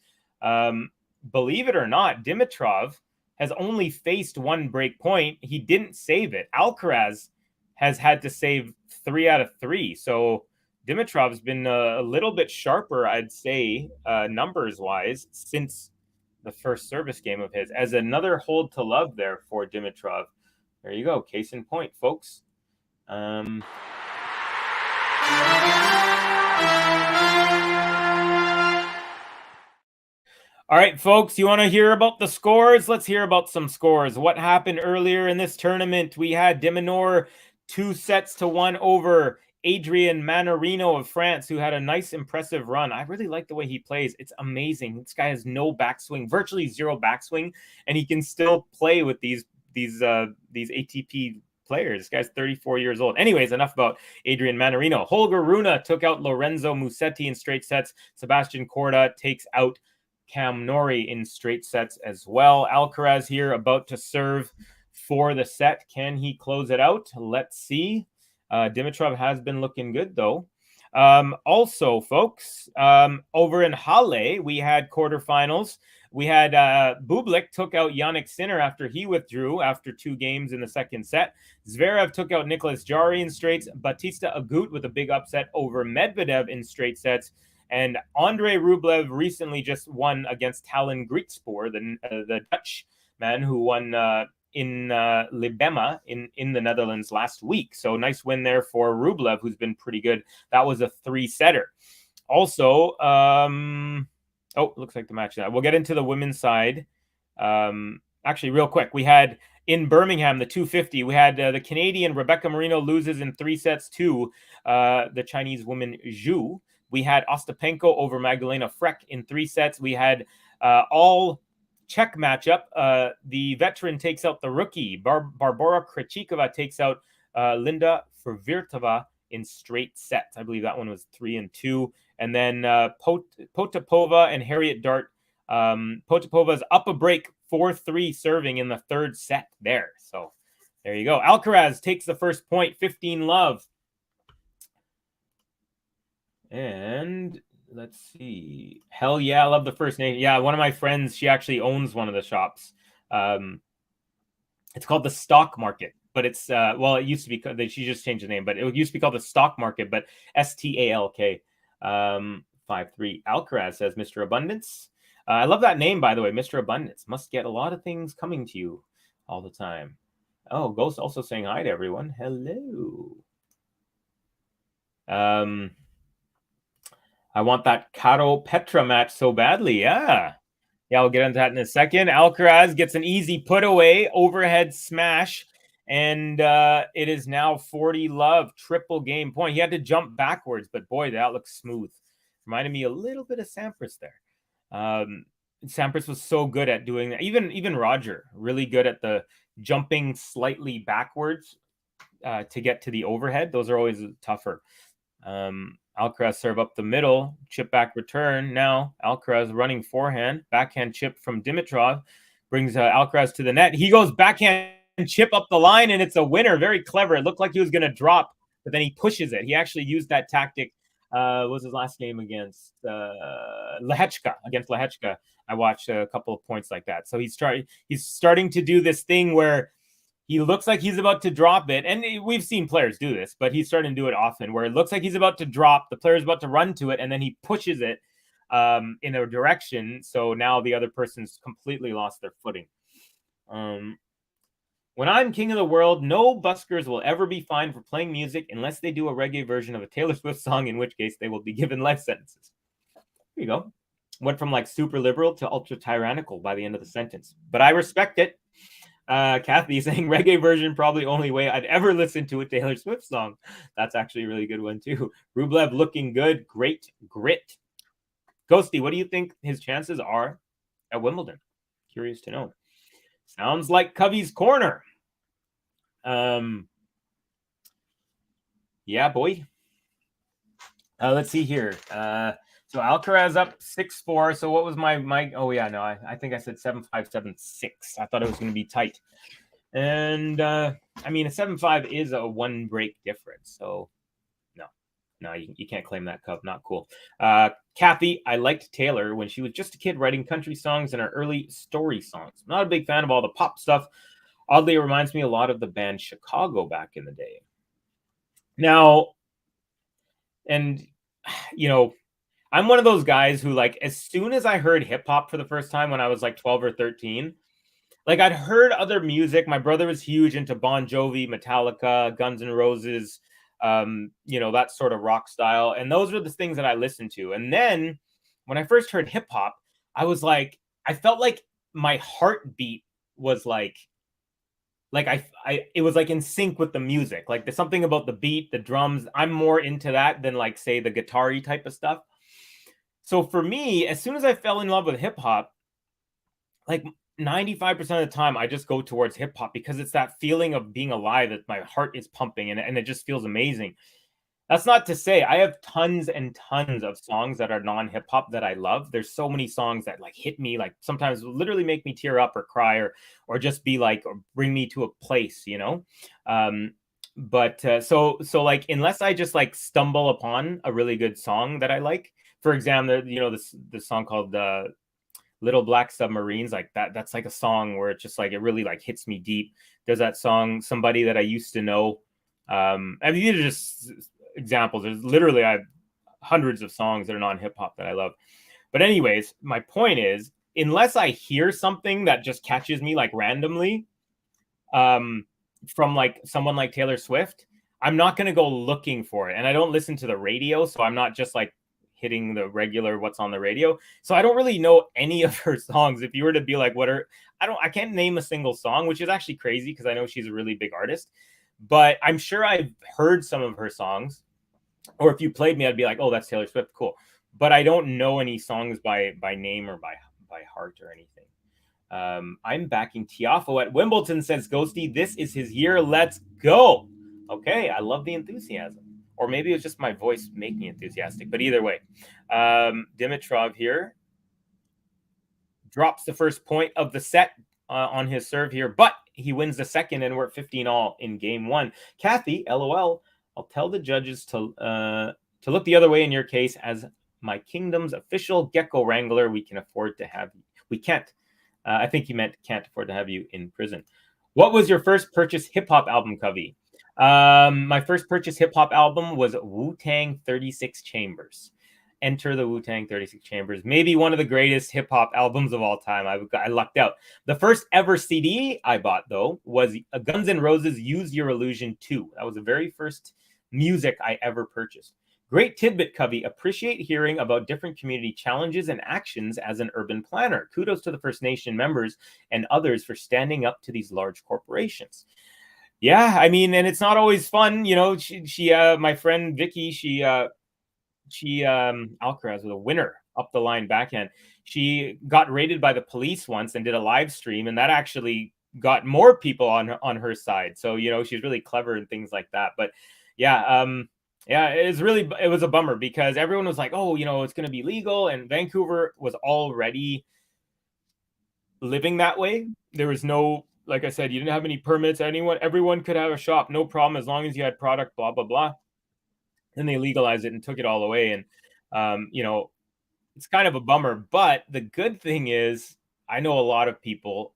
Believe it or not, Dimitrov has only faced 1 break point. He didn't save it. ALCARAZ has had to save 3 out of 3. So Dimitrov's been a little bit sharper, I'd say, numbers-wise, since the first service game of his. As another hold to love there for Dimitrov. There you go. Case in point, folks. All right, folks, you want to hear about the scores? Let's hear about some scores. What happened earlier in this tournament? We had Diminor 2-1 over Adrian Manarino of France, who had a nice, impressive run. I really like the way he plays. It's amazing. This guy has no backswing, virtually zero backswing, and he can still play with these ATP players. This guy's 34 years old. Anyways, enough about Adrian Manarino. Holger Rune took out Lorenzo Musetti in straight sets. Sebastian Corda takes out Cam Norrie in straight sets as well. ALCARAZ here about to serve for the set. Can he close it out? Let's see. Dimitrov has been looking good, though. Also, folks, over in Halle, we had quarterfinals. We had Bublik took out Yannick Sinner after he withdrew after 2 games in the second set. Zverev took out Nicholas Jarry in straights. Batista Agut with a big upset over Medvedev in straight sets. And Andrei Rublev recently just won against Talon Griekspoor, the Dutch man who won in Libema in the Netherlands last week. So nice win there for Rublev, who's been pretty good. That was a 3-setter. Also, looks like the match now. We'll get into the women's side. Actually, real quick, we had in Birmingham, the 250, we had the Canadian Rebecca Marino loses in 3 sets to the Chinese woman Zhu. We had Ostapenko over Magdalena Freck in 3 sets. We had all Czech matchup. The veteran takes out the rookie. Barbora Krejcikova takes out Linda Fruhvirtova in straight sets. I believe that one was 3-2. And then Potapova and Harriet Dart. Potapova's up a break 4-3 serving in the 3rd set there. So there you go. Alcaraz takes the first point, 15-love. And let's see. Hell yeah, I love the first name. Yeah, one of my friends, she actually owns one of the shops. It's called the Stock Market, but it's it used to be, she just changed the name, but it used to be called the Stock Market, but STALK. 5-3. Alcaraz says Mr. Abundance. I love that name, by the way, Mr. Abundance. Must get a lot of things coming to you all the time. Oh, Ghost also saying hi to everyone. Hello. I want that Caro Petra match so badly. Yeah, we'll get into that in a second. Alcaraz gets an easy put away, overhead smash, and it is now 40-love, triple game point. He had to jump backwards, but boy, that looks smooth. Reminded me a little bit of Sampras there. Sampras was so good at doing that. Even Roger, really good at the jumping slightly backwards to get to the overhead. Those are always tougher. Alcaraz serve up the middle, chip back return. Now Alcaraz running forehand, backhand chip from Dimitrov brings Alcaraz to the net. He goes backhand chip up the line, and it's a winner. Very clever. It looked like he was going to drop, but then he pushes it. He actually used that tactic. What was his last game against Lehechka? Against Lehechka, I watched a couple of points like that. So he's starting to do this thing where he looks like he's about to drop it. And we've seen players do this, but he's starting to do it often where it looks like he's about to drop. The player's about to run to it, and then he pushes it in a direction. So now the other person's completely lost their footing. When I'm king of the world, no buskers will ever be fined for playing music unless they do a reggae version of a Taylor Swift song, in which case they will be given life sentences. There you go. Went from like super liberal to ultra tyrannical by the end of the sentence. But I respect it. Kathy saying reggae version, probably only way I'd ever listen to a Taylor Swift song. That's actually a really good one too. Rublev looking good. Great grit. Ghosty, what do you think his chances are at Wimbledon? Curious to know. Sounds like Covey's corner. Yeah, boy. Let's see here. So Alcaraz up 6-4. So what was my oh yeah, no, I think I said 7-5, 7-6. I thought it was going to be tight. And I mean, a 7-5 is a 1 break difference. So no, you can't claim that, Cub. Not cool. Kathy, I liked Taylor when she was just a kid writing country songs and her early story songs. I'm not a big fan of all the pop stuff. Oddly, it reminds me a lot of the band Chicago back in the day. Now, and you know, I'm one of those guys who, like, as soon as I heard hip hop for the first time when I was like 12 or 13, like I'd heard other music. My brother was huge into Bon Jovi, Metallica, Guns N' Roses, you know, that sort of rock style. And those were the things that I listened to. And then when I first heard hip hop, I was like, I felt like my heartbeat was like it was like in sync with the music. Like there's something about the beat, the drums. I'm more into that than like, say, the guitar-y type of stuff. So for me, as soon as I fell in love with hip hop, like 95% of the time, I just go towards hip hop because it's that feeling of being alive that my heart is pumping and it just feels amazing. That's not to say I have tons and tons of songs that are non-hip hop that I love. There's so many songs that like hit me, like sometimes literally make me tear up or cry or just be like, or bring me to a place, you know? so like, unless I just like stumble upon a really good song that I like, for example, this song called Little Black Submarines, like that's like a song where it's just like, it really like hits me deep. There's that song, Somebody That I Used to Know. I mean, these are just examples. There's literally, I have hundreds of songs that are non hip hop that I love. But anyways, my point is, unless I hear something that just catches me like randomly, from like someone like Taylor Swift, I'm not going to go looking for it. And I don't listen to the radio, so I'm not just like hitting the regular what's on the radio. So I don't really know any of her songs. If you were to be like, I can't name a single song, which is actually crazy because I know she's a really big artist. But I'm sure I've heard some of her songs. Or if you played me, I'd be like, oh, that's Taylor Swift, cool. But I don't know any songs by name or by heart or anything. I'm backing Tiafo at Wimbledon, says Ghosty. This is his year. Let's go. Okay, I love the enthusiasm. Or maybe it's just my voice making me enthusiastic. But either way, Dimitrov here drops the first point of the set on his serve here. But he wins the second, and we're at 15-all in game one. Kathy, LOL, I'll tell the judges to look the other way in your case. As my kingdom's official gecko wrangler, we can afford to have you. We can't. I think he meant can't afford to have you in prison. What was your first purchase hip-hop album, Covey? My first purchase hip-hop album was Wu-Tang 36 Chambers. Enter the Wu-Tang 36 Chambers. Maybe one of the greatest hip-hop albums of all time. I lucked out. The first ever CD I bought, though, was Guns N' Roses' Use Your Illusion 2. That was the very first music I ever purchased. Great tidbit, Covey. Appreciate hearing about different community challenges and actions as an urban planner. Kudos to the First Nation members and others for standing up to these large corporations. Yeah, I mean, and it's not always fun. You know, she my friend Vicky, she ALCARAZ was a winner up the line backhand. She got raided by the police once and did a live stream, and that actually got more people on her side. So, you know, she's really clever and things like that. But yeah, it was a bummer because everyone was like, oh, you know, it's going to be legal. And Vancouver was already living that way. There was no, like I said, you didn't have any permits. Everyone could have a shop, no problem, as long as you had product, blah, blah, blah. Then they legalized it and took it all away. And, you know, it's kind of a bummer. But the good thing is I know a lot of people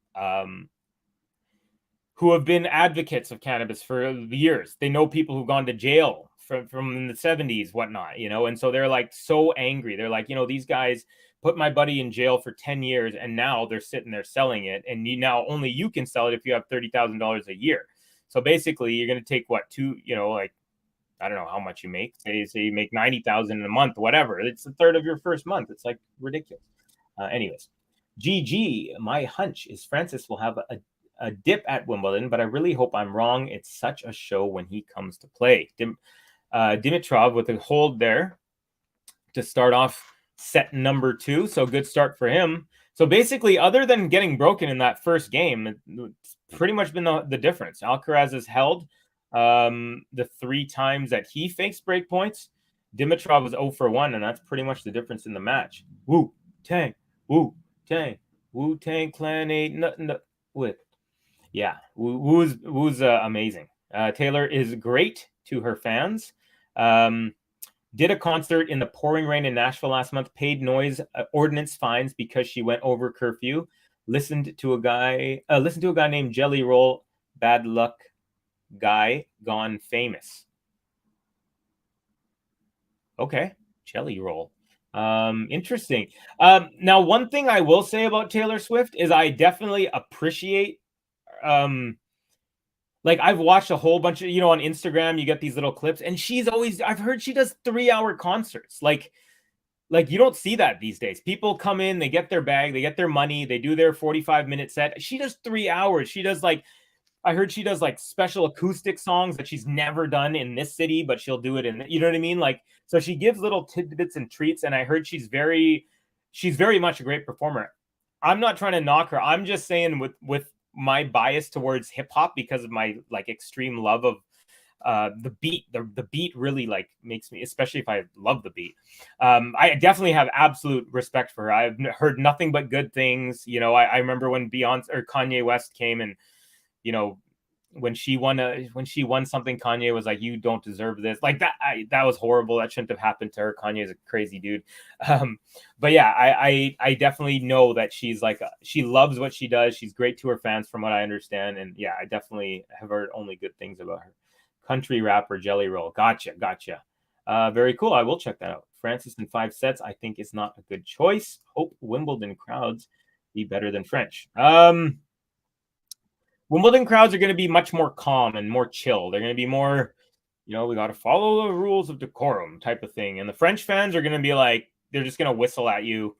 who have been advocates of cannabis for years. They know people who've gone to jail from the 70s, whatnot, you know, and so they're like so angry. They're like, you know, these guys put my buddy in jail for 10 years and now they're sitting there selling it. And now only you can sell it if you have $30,000 a year. So basically you're going to take I don't know how much you make. Say you make $90,000 in a month, whatever. It's a third of your first month. It's like ridiculous. Anyways, GG, my hunch is Francis will have a dip at Wimbledon, but I really hope I'm wrong. It's such a show when he comes to play. Dimitrov with a hold there to start off set number 2. So good start for him. So basically, other than getting broken in that first game, it's pretty much been the difference. Alcaraz has held the 3 times that he faced break points. Dimitrov was 0 for 1, and that's pretty much the difference in the match. Wu-Tang, Wu-Tang, Wu-Tang Clan ain't nothing with. Yeah, Wu's amazing. Taylor is great to her fans. Did a concert in the pouring rain in Nashville last month, paid noise ordinance fines because she went over curfew. Listened to a guy named Jelly Roll, bad luck guy gone famous. Okay, Jelly Roll. Interesting. Now, one thing I will say about Taylor Swift is I definitely appreciate like I've watched a whole bunch of, you know, on Instagram, you get these little clips and I've heard she does 3-hour concerts. Like you don't see that these days. People come in, they get their bag, they get their money, they do their 45-minute set. She does 3 hours. She does I heard she does like special acoustic songs that she's never done in this city, but she'll do it you know what I mean? Like, so she gives little tidbits and treats. And I heard she's very much a great performer. I'm not trying to knock her. I'm just saying with my bias towards hip hop because of my like extreme love of the beat. The beat really like makes me, especially if I love the beat. I definitely have absolute respect for her. I've heard nothing but good things. You know, I remember when Beyonce or Kanye West came and, you know, when she won something, Kanye was like, "You don't deserve this." Like that was horrible. That shouldn't have happened to her. Kanye is a crazy dude. But yeah, I definitely know that she's like, she loves what she does. She's great to her fans, from what I understand. And yeah, I definitely have heard only good things about her. Country rapper Jelly Roll. Gotcha. Very cool. I will check that out. Francis in 5 sets, I think, is not a good choice. Hope Wimbledon crowds be better than French. Wimbledon crowds are going to be much more calm and more chill. They're going to be more, we got to follow the rules of decorum type of thing. And the French fans are going to be like, they're just going to whistle at you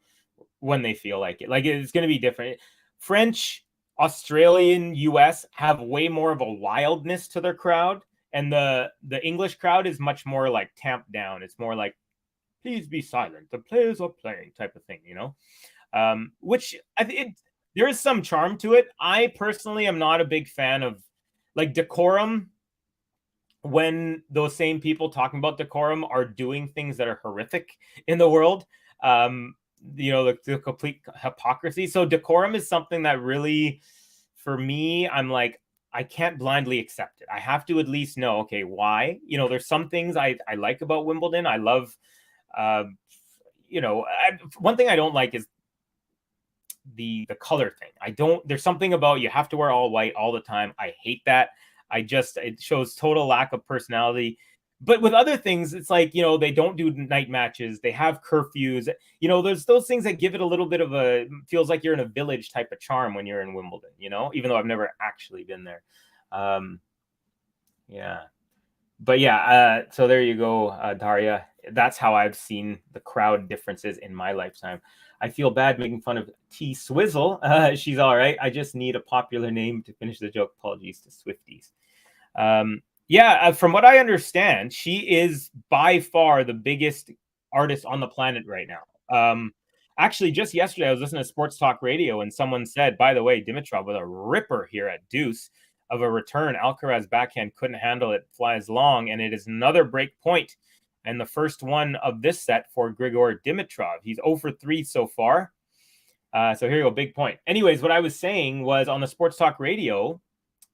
when they feel like it. Like, it's going to be different. French, Australian, US have way more of a wildness to their crowd. And the English crowd is much more like tamped down. It's more like, please be silent. The players are playing type of thing, which I think there is some charm to it. I personally am not a big fan of like decorum when those same people talking about decorum are doing things that are horrific in the world. The complete hypocrisy. So decorum is something that really, for me, I'm like, I can't blindly accept it. I have to at least know, okay, why? There's some things I like about Wimbledon. I love, one thing I don't like is the color thing. There's something about you have to wear all white all the time. I hate that. It shows total lack of personality. But with other things, it's like, they don't do night matches. They have curfews. There's those things that give it a little bit of feels like you're in a village type of charm when you're in Wimbledon, even though I've never actually been there. Yeah. But yeah, so there you go, Daria. That's how I've seen the crowd differences in my lifetime. I feel bad making fun of T Swizzle. She's all right. I just need a popular name to finish the joke. Apologies to Swifties. From what I understand, she is by far the biggest artist on the planet right now. Actually, just yesterday, I was listening to Sports Talk Radio, and someone said, by the way, Dimitrov with a ripper here at deuce of a return. Alcaraz backhand couldn't handle it, flies long, and it is another break point. And the first one of this set for Grigor Dimitrov. He's 0 for 3 so far. So here you go, big point. Anyways, what I was saying was on the Sports Talk Radio,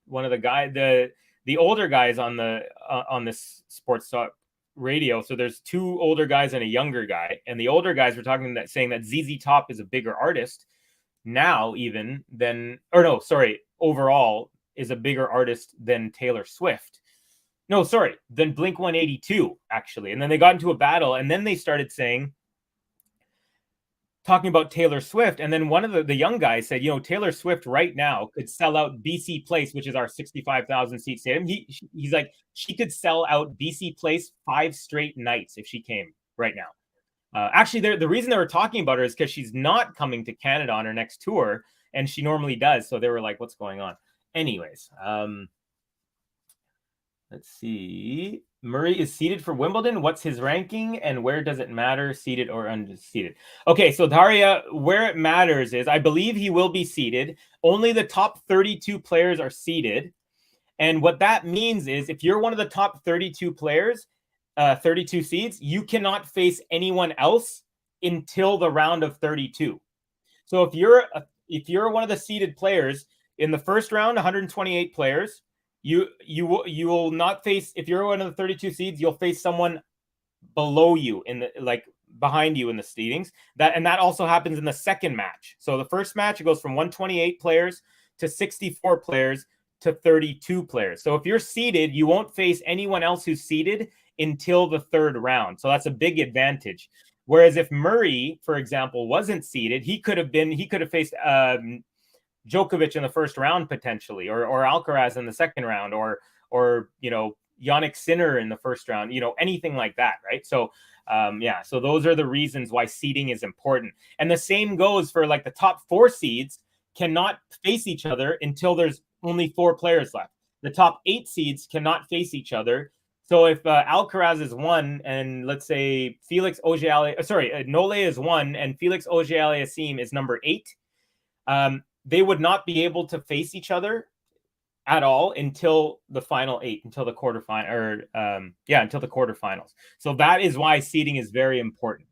one of the guys, the older guys on this Sports Talk Radio. So there's 2 older guys and a younger guy, and the older guys were saying that ZZ Top is a bigger artist now, even than, overall is a bigger artist than Taylor Swift. No, sorry, than Blink 182 actually. And then they got into a battle, and then they started talking about Taylor Swift, and then one of the young guys said, Taylor Swift right now could sell out BC Place, which is our 65,000 seat stadium. He's like, she could sell out BC Place 5 straight nights if she came right now. Actually, the reason they were talking about her is because she's not coming to Canada on her next tour, and she normally does. So they were like, what's going on? Anyways, let's see. Murray is seeded for Wimbledon. What's his ranking, and where does it matter, seeded or unseeded? Okay, so Daria, where it matters is I believe he will be seeded. Only the top 32 players are seeded. And what that means is if you're one of the top 32 players, 32 seeds, you cannot face anyone else until the round of 32. So if you're one of the seeded players in the first round, 128 players, you will not face, if you're one of the 32 seeds, you'll face someone below you behind you in the seedings. That also happens in the second match. So the first match, it goes from 128 players to 64 players to 32 players. So if you're seeded, you won't face anyone else who's seeded until the third round. So that's a big advantage. Whereas if Murray, for example, wasn't seeded, he could have faced Djokovic in the first round potentially, or Alcaraz in the second round, or Jannik Sinner in the first round, anything like that, right? So so those are the reasons why seeding is important. And the same goes for like the top 4 seeds cannot face each other until there's only 4 players left. The top 8 seeds cannot face each other. So if Alcaraz is 1, and let's say Nole is 1, and Felix Auger-Aliassime is number 8, they would not be able to face each other at all until the final 8, until the quarterfinal, until the quarterfinals. So that is why seeding is very important.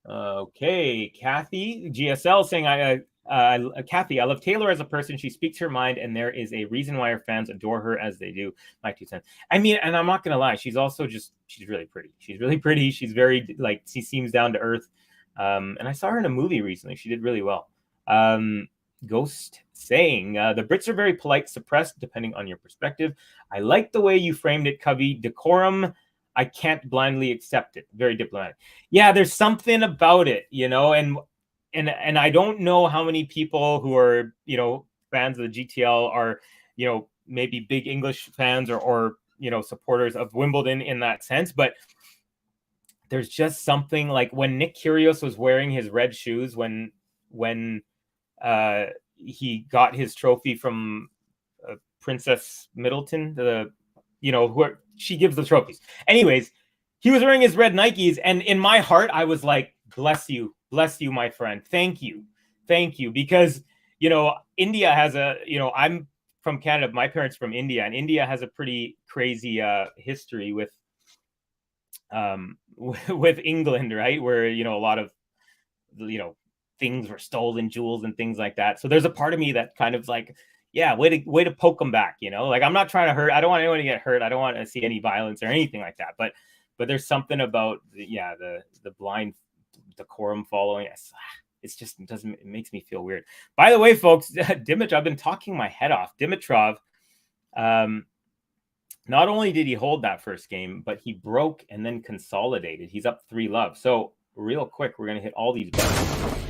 Okay, Kathy GSL saying Kathy, I love Taylor as a person. She speaks her mind, and there is a reason why her fans adore her as they do. My 2 cents. I mean, and I'm not gonna lie, she's also she's really pretty. She's really pretty. She's very she seems down to earth. And I saw her in a movie recently. She did really well. Ghost saying the Brits are very polite, suppressed, depending on your perspective. I like the way you framed it, Covey. Decorum. I can't blindly accept it. Very diplomatic. Yeah, there's something about it, and I don't know how many people who are, fans of the GTL are, maybe big English fans or supporters of Wimbledon in that sense. But there's just something like when Nick Kyrgios was wearing his red shoes when he got his trophy from Princess Middleton, she gives the trophies. Anyways, he was wearing his red Nikes, and in my heart, I was like, bless you, my friend. Thank you. Because, India has I'm from Canada. My parents from India, and India has a pretty crazy history with England, right? Where, a lot of, things were stolen, jewels and things like that. So there's a part of me that kind of like, yeah, way to poke them back, like I'm not trying to hurt. I don't want anyone to get hurt. I don't want to see any violence or anything like that. But there's something about the blind decorum following. It makes me feel weird. By the way, folks, Dimitrov, I've been talking my head off. Dimitrov, not only did he hold that first game, but he broke and then consolidated. He's up 3-love. So real quick, we're going to hit all these buttons.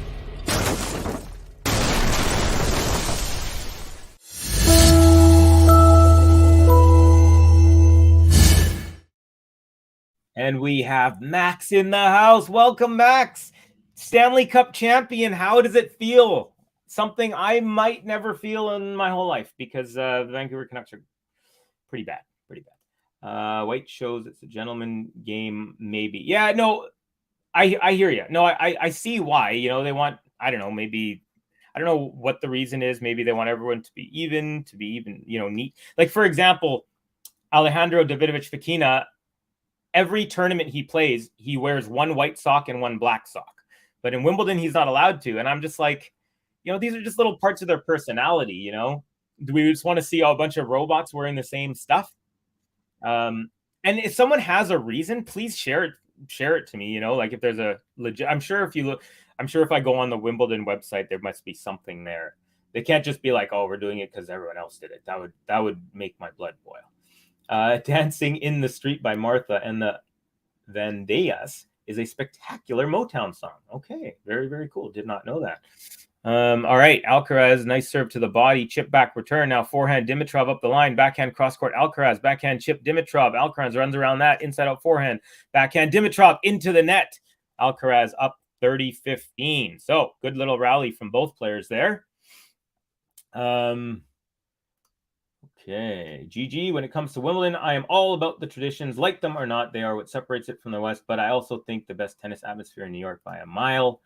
And we have Max in the house. Welcome, Max. Stanley Cup champion. How does it feel? Something I might never feel in my whole life because the Vancouver Canucks are pretty bad. White shows it's a gentleman game, maybe. Yeah, no, I hear you. No, I see why. They want, I don't know, maybe, I don't know what the reason is. Maybe they want everyone to be even, neat. Like, for example, Alejandro Davidovich Fekina, every tournament he plays, he wears one white sock and one black sock. But in Wimbledon, he's not allowed to. And I'm just like, these are just little parts of their personality, Do we just want to see a bunch of robots wearing the same stuff? And if someone has a reason, please share it to me, like if there's a legit, I'm sure if I go on the Wimbledon website, there must be something there. They can't just be like, oh, we're doing it because everyone else did it. That would make my blood boil. Dancing in the Street by Martha and the Vandeyas is a spectacular Motown song. Okay, very, very cool. Did not know that. All right, Alcaraz, nice serve to the body, chip back return. Now forehand, Dimitrov up the line, backhand cross court, Alcaraz, backhand chip, Dimitrov. Alcaraz runs around that, inside out forehand, backhand, Dimitrov into the net. Alcaraz up 30-15. So good little rally from both players there. Okay, GG, when it comes to Wimbledon, I am all about the traditions. Like them or not, they are what separates it from the West, but I also think the best tennis atmosphere in New York by a mile.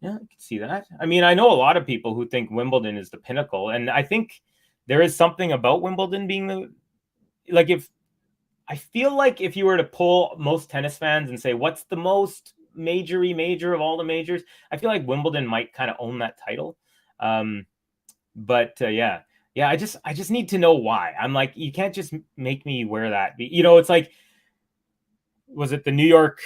Yeah, I can see that. I mean, I know a lot of people who think Wimbledon is the pinnacle, and I think there is something about Wimbledon being I feel like if you were to poll most tennis fans and say, what's the most major of all the majors, I feel like Wimbledon might kind of own that title. Yeah, I just need to know why. I'm like, you can't just make me wear that. It's like, was it the New York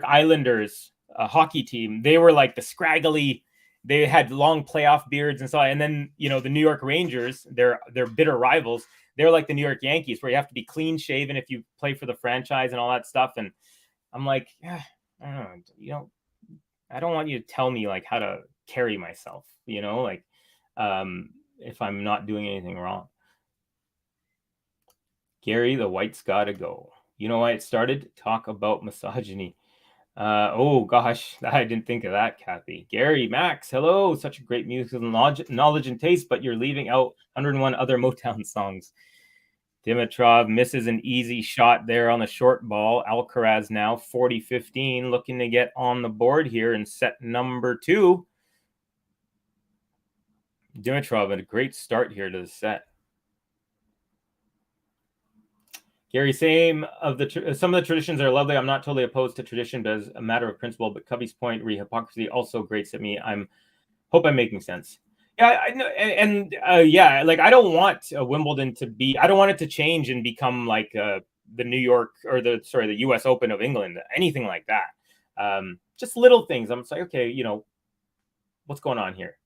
Islanders hockey team? They were like the scraggly, they had long playoff beards and so on. And then, the New York Rangers, they're bitter rivals. They're like the New York Yankees, where you have to be clean shaven if you play for the franchise and all that stuff. And I'm like, yeah, I don't know, I don't want you to tell me like how to carry myself, if I'm not doing anything wrong. Gary, the white's gotta go. You know why it started? Talk about misogyny. Oh gosh, I didn't think of that, Kathy. Gary, Max, hello. Such a great musical knowledge and taste, but you're leaving out 101 other Motown songs. Dimitrov misses an easy shot there on the short ball. Alcaraz now 40-15, looking to get on the board here in set number 2. Dimitrov had a great start here to the set. Gary, some of the traditions are lovely. I'm not totally opposed to tradition, but as a matter of principle. But Covey's point, hypocrisy also grates at me. I'm Hope I'm making sense. Yeah, I know, and yeah, like I don't want Wimbledon to be. I don't want it to change and become like the New York or the U.S. Open of England, anything like that. Just little things. I'm just like, okay, what's going on here?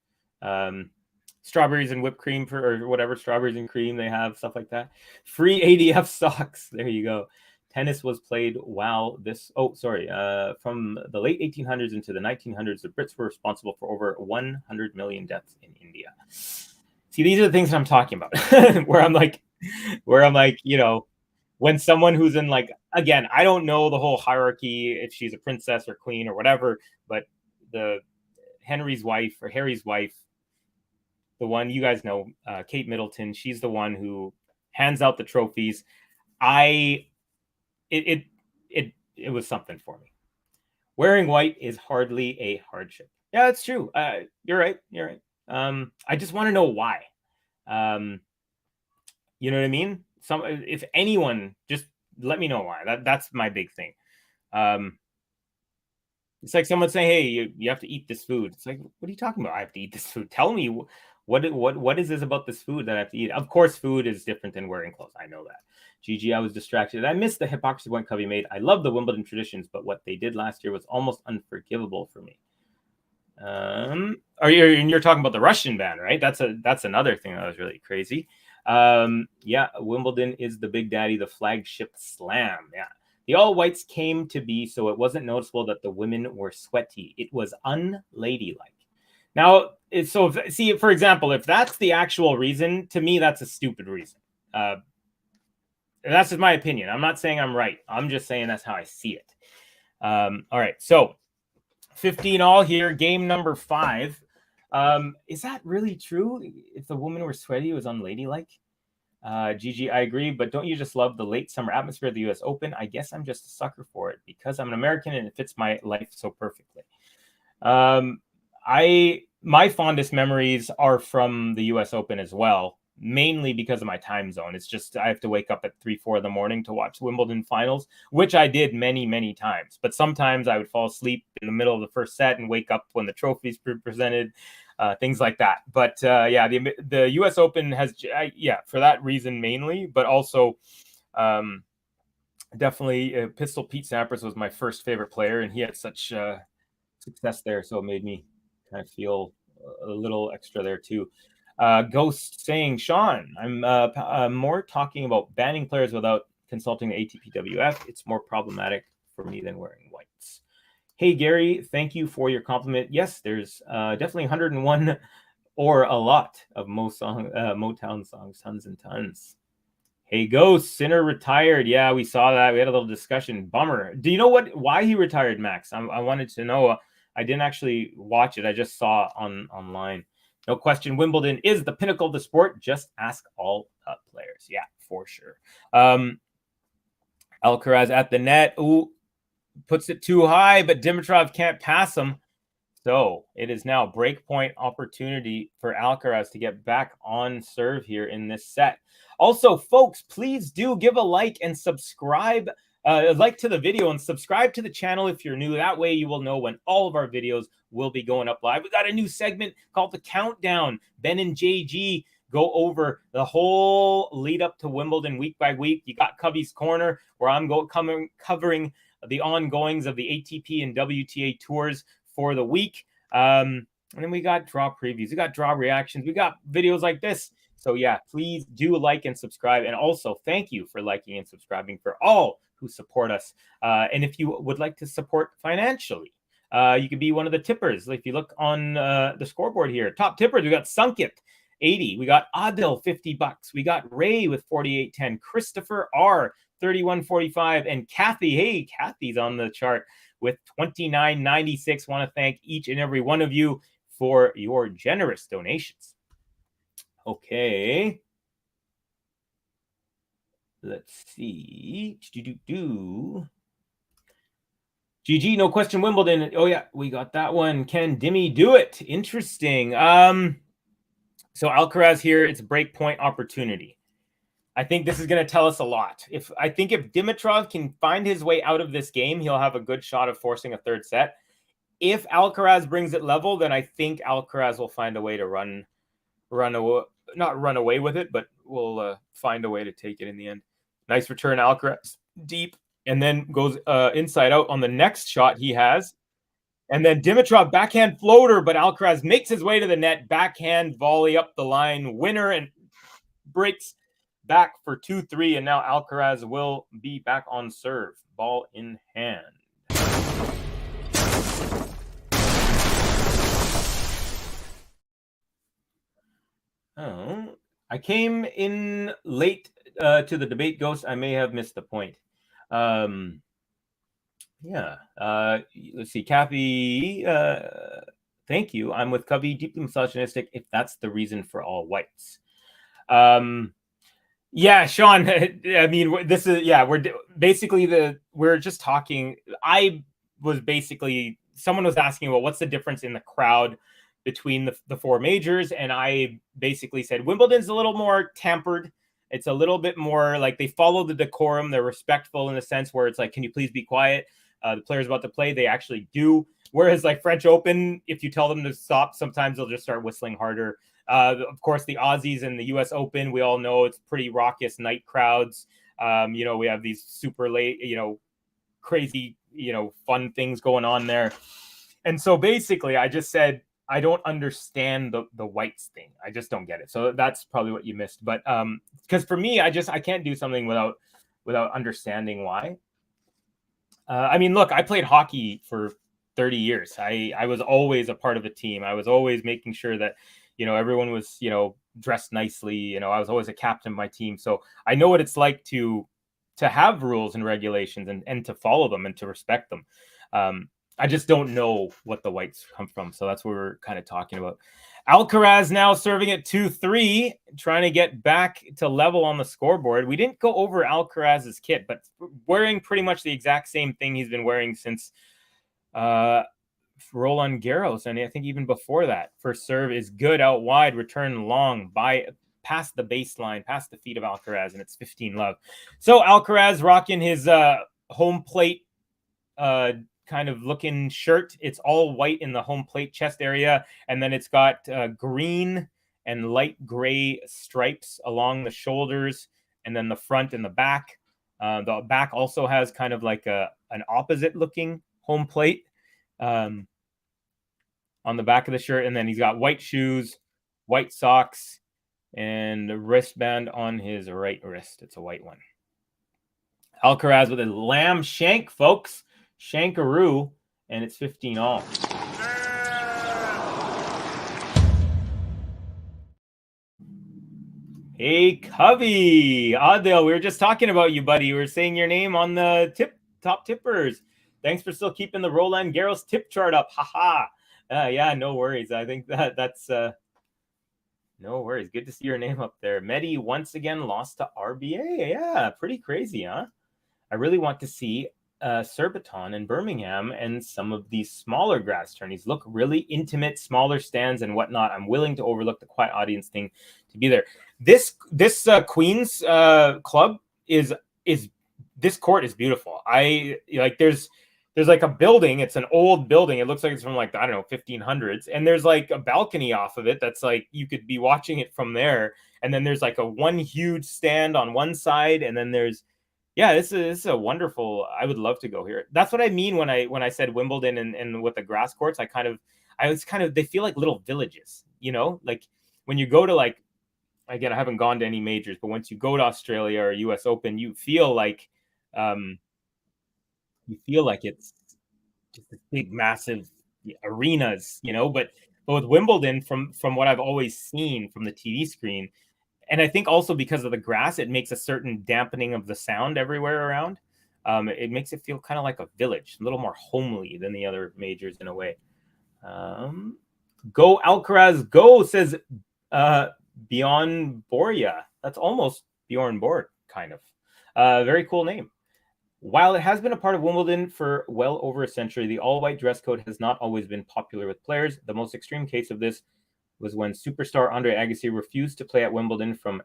Strawberries and whipped cream or whatever, strawberries and cream they have, stuff like that. Free ADF socks. There you go. Tennis was played from the late 1800s into the 1900s. The Brits were responsible for over 100 million deaths in India. See, these are the things that I'm talking about, where I'm like, when someone who's in like, again, I don't know the whole hierarchy, if she's a princess or queen or whatever, but the Harry's wife, the one you guys know, Kate Middleton, she's the one who hands out the trophies. It was something for me. Wearing white is hardly a hardship. Yeah, it's true. You're right. I just want to know why. You know what I mean? If anyone, just let me know why. That's my big thing. It's like someone saying, "Hey, you have to eat this food." It's like, what are you talking about? I have to eat this food. Tell me what is this about this food that I have to eat? Of course, food is different than wearing clothes. I know that. GG, I was distracted. I missed the hypocrisy point Covey made. I love the Wimbledon traditions, but what they did last year was almost unforgivable for me. You're talking about the Russian ban, right? That's another thing that was really crazy. Yeah, Wimbledon is the big daddy, the flagship slam. Yeah. The all whites came to be so it wasn't noticeable that the women were sweaty. It was unladylike. Now, for example, if that's the actual reason, to me, that's a stupid reason. That's just my opinion. I'm not saying I'm right. I'm just saying that's how I see it. All right, so 15 all here. Game number 5. Is that really true? If the women were sweaty, it was unladylike? GG, I agree, but don't you just love the late summer atmosphere of the U.S. Open? I guess I'm just a sucker for it because I'm an American and it fits my life so perfectly. My fondest memories are from the U.S. Open as well, mainly because of my time zone. It's just I have to wake up at 3-4 in the morning to watch Wimbledon finals, which I did many, many times. But sometimes I would fall asleep in the middle of the first set and wake up when the trophies were presented, things like that. But yeah, the U.S. Open has, for that reason mainly, but also definitely Pistol Pete Sampras was my first favorite player, and he had such success there, so it made me kind of feel a little extra there too. Ghost saying, Sean, I'm more talking about banning players without consulting the ATPWF. It's more problematic for me than wearing whites. Hey, Gary, thank you for your compliment. Yes, there's definitely 101 or a lot of Motown songs, tons and tons. Hey, Ghost, Sinner retired. Yeah, we saw that. We had a little discussion. Bummer. Do you know why he retired, Max? I wanted to know. I didn't actually watch it. I just saw online. No question, Wimbledon is the pinnacle of the sport. Just ask all players. Yeah, for sure. Alcaraz at the net. Ooh, puts it too high, but Dimitrov can't pass him. So it is now breakpoint opportunity for Alcaraz to get back on serve here in this set. Also, folks, please do give a like and subscribe. Like to the video and subscribe to the channel if you're new. That way you will know when all of our videos will be going up live. We got a new segment called The Countdown. Ben and JG go over the whole lead up to Wimbledon week by week. You got Cubby's Corner, where I'm covering the ongoings of the ATP and WTA tours for the week. And then we got draw previews. We got draw reactions. We got videos like this. So yeah, please do like and subscribe. And also thank you for liking and subscribing for all who support us. And if you would like to support financially, you could be one of the tippers. If you look on the scoreboard here, top tippers, we got Sunkit, 80. We got Adil, $50. We got Ray with 48.10. Christopher R, 31.45. And Kathy, hey, Kathy's on the chart with 29.96. Want to thank each and every one of you for your generous donations. Okay. Let's see. GG, no question, Wimbledon. Oh, yeah, we got that one. Can Dimmy do it? Interesting. So Alcaraz here, it's breakpoint opportunity. I think this is going to tell us a lot. If Dimitrov can find his way out of this game, he'll have a good shot of forcing a third set. if Alcaraz brings it level, then I think Alcaraz will find a way to not run away with it, but will find a way to take it in the end. Nice return, Alcaraz deep, and then goes inside out on the next shot he has. And then Dimitrov backhand floater, but Alcaraz makes his way to the net, backhand volley up the line, winner, and breaks back for 2-3. And now Alcaraz will be back on serve, ball in hand. Oh, I came in late to the debate, Ghost. I may have missed the point. Yeah. Let's see. Kathy, thank you. I'm with Covey, deeply misogynistic, if that's the reason for all whites. Yeah, Sean, I mean, this is, yeah, we're just talking. Someone was asking, well, what's the difference in the crowd between the four majors? And I basically said, Wimbledon's a little more tempered. It's a little bit more like they follow the decorum. They're respectful in the sense where it's like, can you please be quiet? The player's about to play. They actually do. Whereas like French Open, if you tell them to stop, sometimes they'll just start whistling harder. Of course, the Aussies and the US Open, we all know it's pretty raucous night crowds. We have these super late, crazy, fun things going on there. And so basically I just said, I don't understand the whites thing. I just don't get it. So that's probably what you missed. But because for me, I can't do something without understanding why. I mean, look, I played hockey for 30 years. I was always a part of a team. I was always making sure that, everyone was, dressed nicely. I was always a captain of my team. So I know what it's like to have rules and regulations and to follow them and to respect them. I just don't know what the whites come from. So that's what we're kind of talking about. Alcaraz now serving at 2-3, trying to get back to level on the scoreboard. We didn't go over Alcaraz's kit, but wearing pretty much the exact same thing he's been wearing since Roland Garros. And I think even before that, first serve is good out wide, return long past the baseline, past the feet of Alcaraz, and it's 15-love. So Alcaraz rocking his home plate kind of looking shirt. It's all white in the home plate chest area, and then it's got green and light gray stripes along the shoulders, and then the front and the back. The back also has kind of like an opposite looking home plate on the back of the shirt, and then he's got white shoes, white socks, and a wristband on his right wrist. It's a white one. Alcaraz with a lamb shank, folks. Shankaroo, and it's 15-all. Hey, Covey. Adil, we were just talking about you, buddy. We were saying your name on the top tippers. Thanks for still keeping the Roland Garros tip chart up. Haha. Yeah, no worries. I think that's no worries. Good to see your name up there. Medi once again lost to RBA. Yeah, pretty crazy, huh? I really want to see Surbiton in Birmingham and some of these smaller grass tourneys look really intimate, smaller stands and whatnot. I'm willing to overlook the quiet audience thing to be there. This Queens club is this court is beautiful. There's like a building. It's an old building. It looks like it's from like, I don't know, 1500s. And there's like a balcony off of it. That's like, you could be watching it from there. And then there's like one huge stand on one side. And then there's, yeah, this is a wonderful, I would love to go here. That's what I mean when I said Wimbledon and with the grass courts, they feel like little villages, like when you go to like, again, I haven't gone to any majors, but once you go to Australia or US Open, you feel like it's just this big, massive arenas, but with Wimbledon, from what I've always seen from the TV screen, and I think also because of the grass, it makes a certain dampening of the sound everywhere around. It makes it feel kind of like a village, a little more homely than the other majors in a way. Go Alcaraz, go, says Bjorn Borja. That's almost Bjorn Borg, kind of. Very cool name. While it has been a part of Wimbledon for well over a century, the all-white dress code has not always been popular with players. The most extreme case of this was when superstar Andre Agassi refused to play at Wimbledon from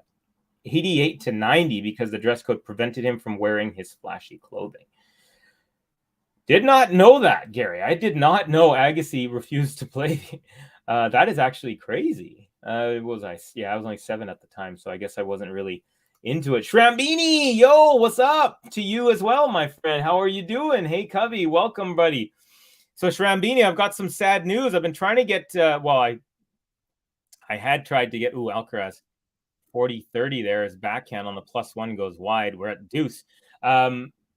88 to 90 because the dress code prevented him from wearing his flashy clothing. Did not know that, Gary. I did not know Agassi refused to play. That is actually crazy. I was only 7 at the time, so I guess I wasn't really into it. Shrambini, yo, what's up to you as well, my friend? How are you doing? Hey, Covey, welcome, buddy. So Shrambini, I've got some sad news. I've been trying to get, I had tried to get, Alcaraz, 40-30 there. His backhand on the +1 goes wide. We're at deuce.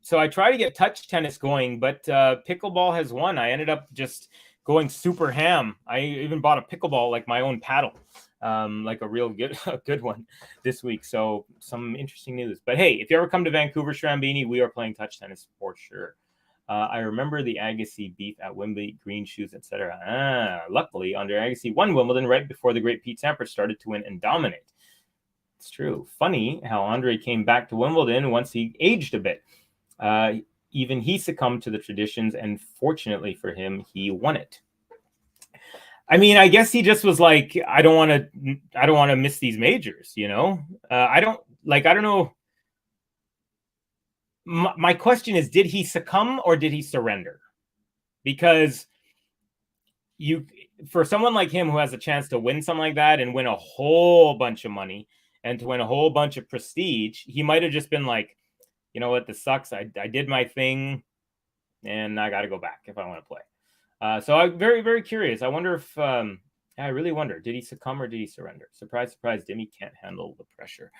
So I tried to get touch tennis going, but pickleball has won. I ended up just going super ham. I even bought a pickleball, like my own paddle, like a real good one this week. So some interesting news. But hey, if you ever come to Vancouver, Shrambini, we are playing touch tennis for sure. I remember the Agassi beef at Wembley, green shoes, etc. Luckily, Andre Agassi won Wimbledon right before the great Pete Sampras started to win and dominate. It's true. Funny how Andre came back to Wimbledon once he aged a bit. Even he succumbed to the traditions, and fortunately for him, he won it. I mean, I guess he just was like, I don't want to miss these majors, you know? I don't know. My question is, did he succumb or did he surrender? Because for someone like him who has a chance to win something like that and win a whole bunch of money and to win a whole bunch of prestige, he might have just been like, you know what, this sucks. I did my thing and I got to go back if I want to play. So I'm very, very curious. I wonder if, I really wonder, did he succumb or did he surrender? Surprise, surprise, Dimi can't handle the pressure.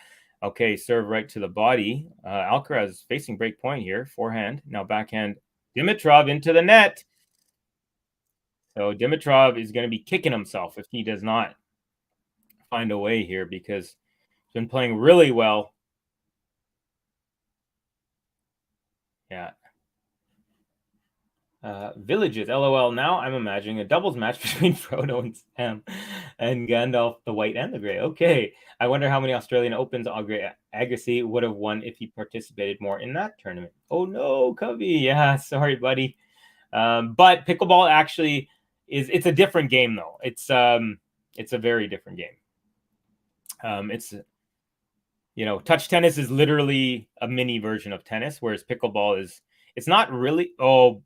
Okay, serve right to the body. Alcaraz facing break point here. Forehand. Now backhand. Dimitrov into the net. So Dimitrov is going to be kicking himself if he does not find a way here, because he's been playing really well. Yeah. Villages, LOL. Now I'm imagining a doubles match between Frodo and Sam and Gandalf, the white and the gray. Okay. I wonder how many Australian Opens Agassi would have won if he participated more in that tournament. Oh no, Covey. Yeah, sorry, buddy. But pickleball actually it's a different game though. It's a very different game. It's touch tennis is literally a mini version of tennis, whereas pickleball it's not really.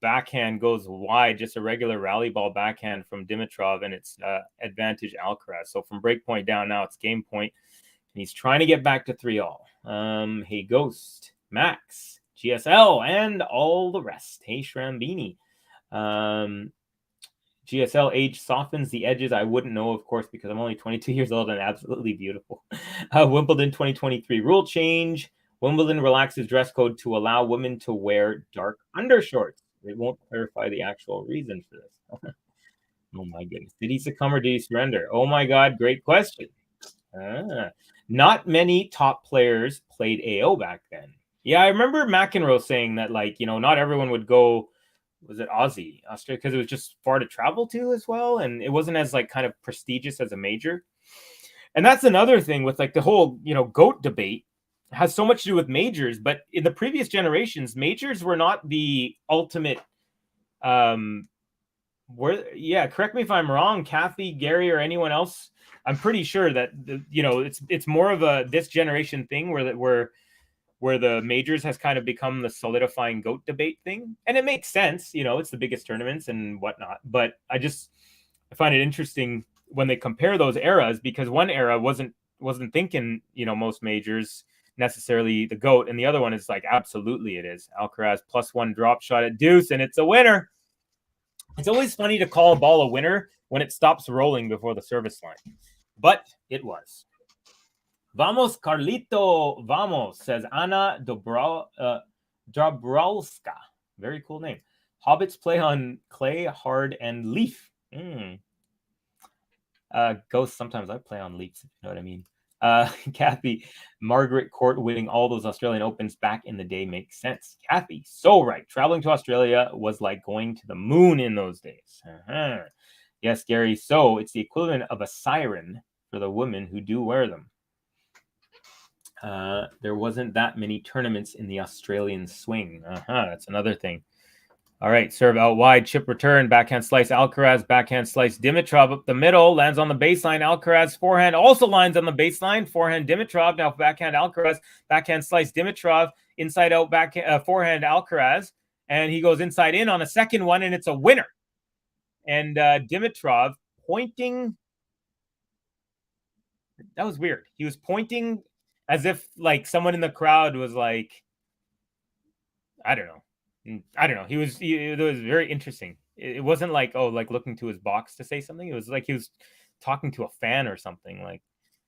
Backhand goes wide, just a regular rally ball backhand from Dimitrov, and it's advantage Alcaraz. So from break point down, now it's game point, and he's trying to get back to 3-all. Hey, Ghost, Max, GSL, and all the rest. Hey, Shrambini. GSL age softens the edges. I wouldn't know, of course, because I'm only 22 years old and absolutely beautiful. Wimbledon 2023 rule change. Wimbledon relaxes dress code to allow women to wear dark undershorts. It won't clarify the actual reason for this. Oh my goodness. Did he succumb or did he surrender? Oh my God, great question. Not many top players played AO back then. Yeah, I remember McEnroe saying that, not everyone would go, was it Aussie, Australia, because it was just far to travel to as well, and it wasn't as kind of prestigious as a major. And that's another thing with the whole GOAT debate. Has so much to do with majors, but in the previous generations, majors were not the ultimate. Correct me if I'm wrong, Kathy, Gary, or anyone else. I'm pretty sure that it's more of a this generation thing where the majors has kind of become the solidifying GOAT debate thing, and it makes sense. It's the biggest tournaments and whatnot. But I find it interesting when they compare those eras, because one era wasn't thinking most majors necessarily the GOAT, and the other one is absolutely it is. Alcaraz +1 drop shot at deuce, and it's a winner. It's always funny to call a ball a winner when it stops rolling before the service line, but it was. Vamos, Carlito, vamos, says Anna Dobrowska. Very cool name. Hobbits play on clay, hard, and leaf. Ghost, sometimes I play on leaves, if you know what I mean. Kathy, Margaret Court winning all those Australian Opens back in the day makes sense. Kathy, so right. Traveling to Australia was like going to the moon in those days. Yes, Gary. So it's the equivalent of a siren for the women who do wear them. There wasn't that many tournaments in the Australian swing. That's another thing. All right, serve out wide, chip return, backhand slice, Alcaraz, backhand slice, Dimitrov up the middle, lands on the baseline, Alcaraz, forehand also lands on the baseline, forehand Dimitrov, now backhand Alcaraz, backhand slice, Dimitrov, inside out, forehand Alcaraz, and he goes inside in on a second one, and it's a winner. And Dimitrov pointing. That was weird. He was pointing as if like someone in the crowd was like, I don't know. It was very interesting. It wasn't like, oh, like looking to his box to say something. It was like he was talking to a fan or something. Like,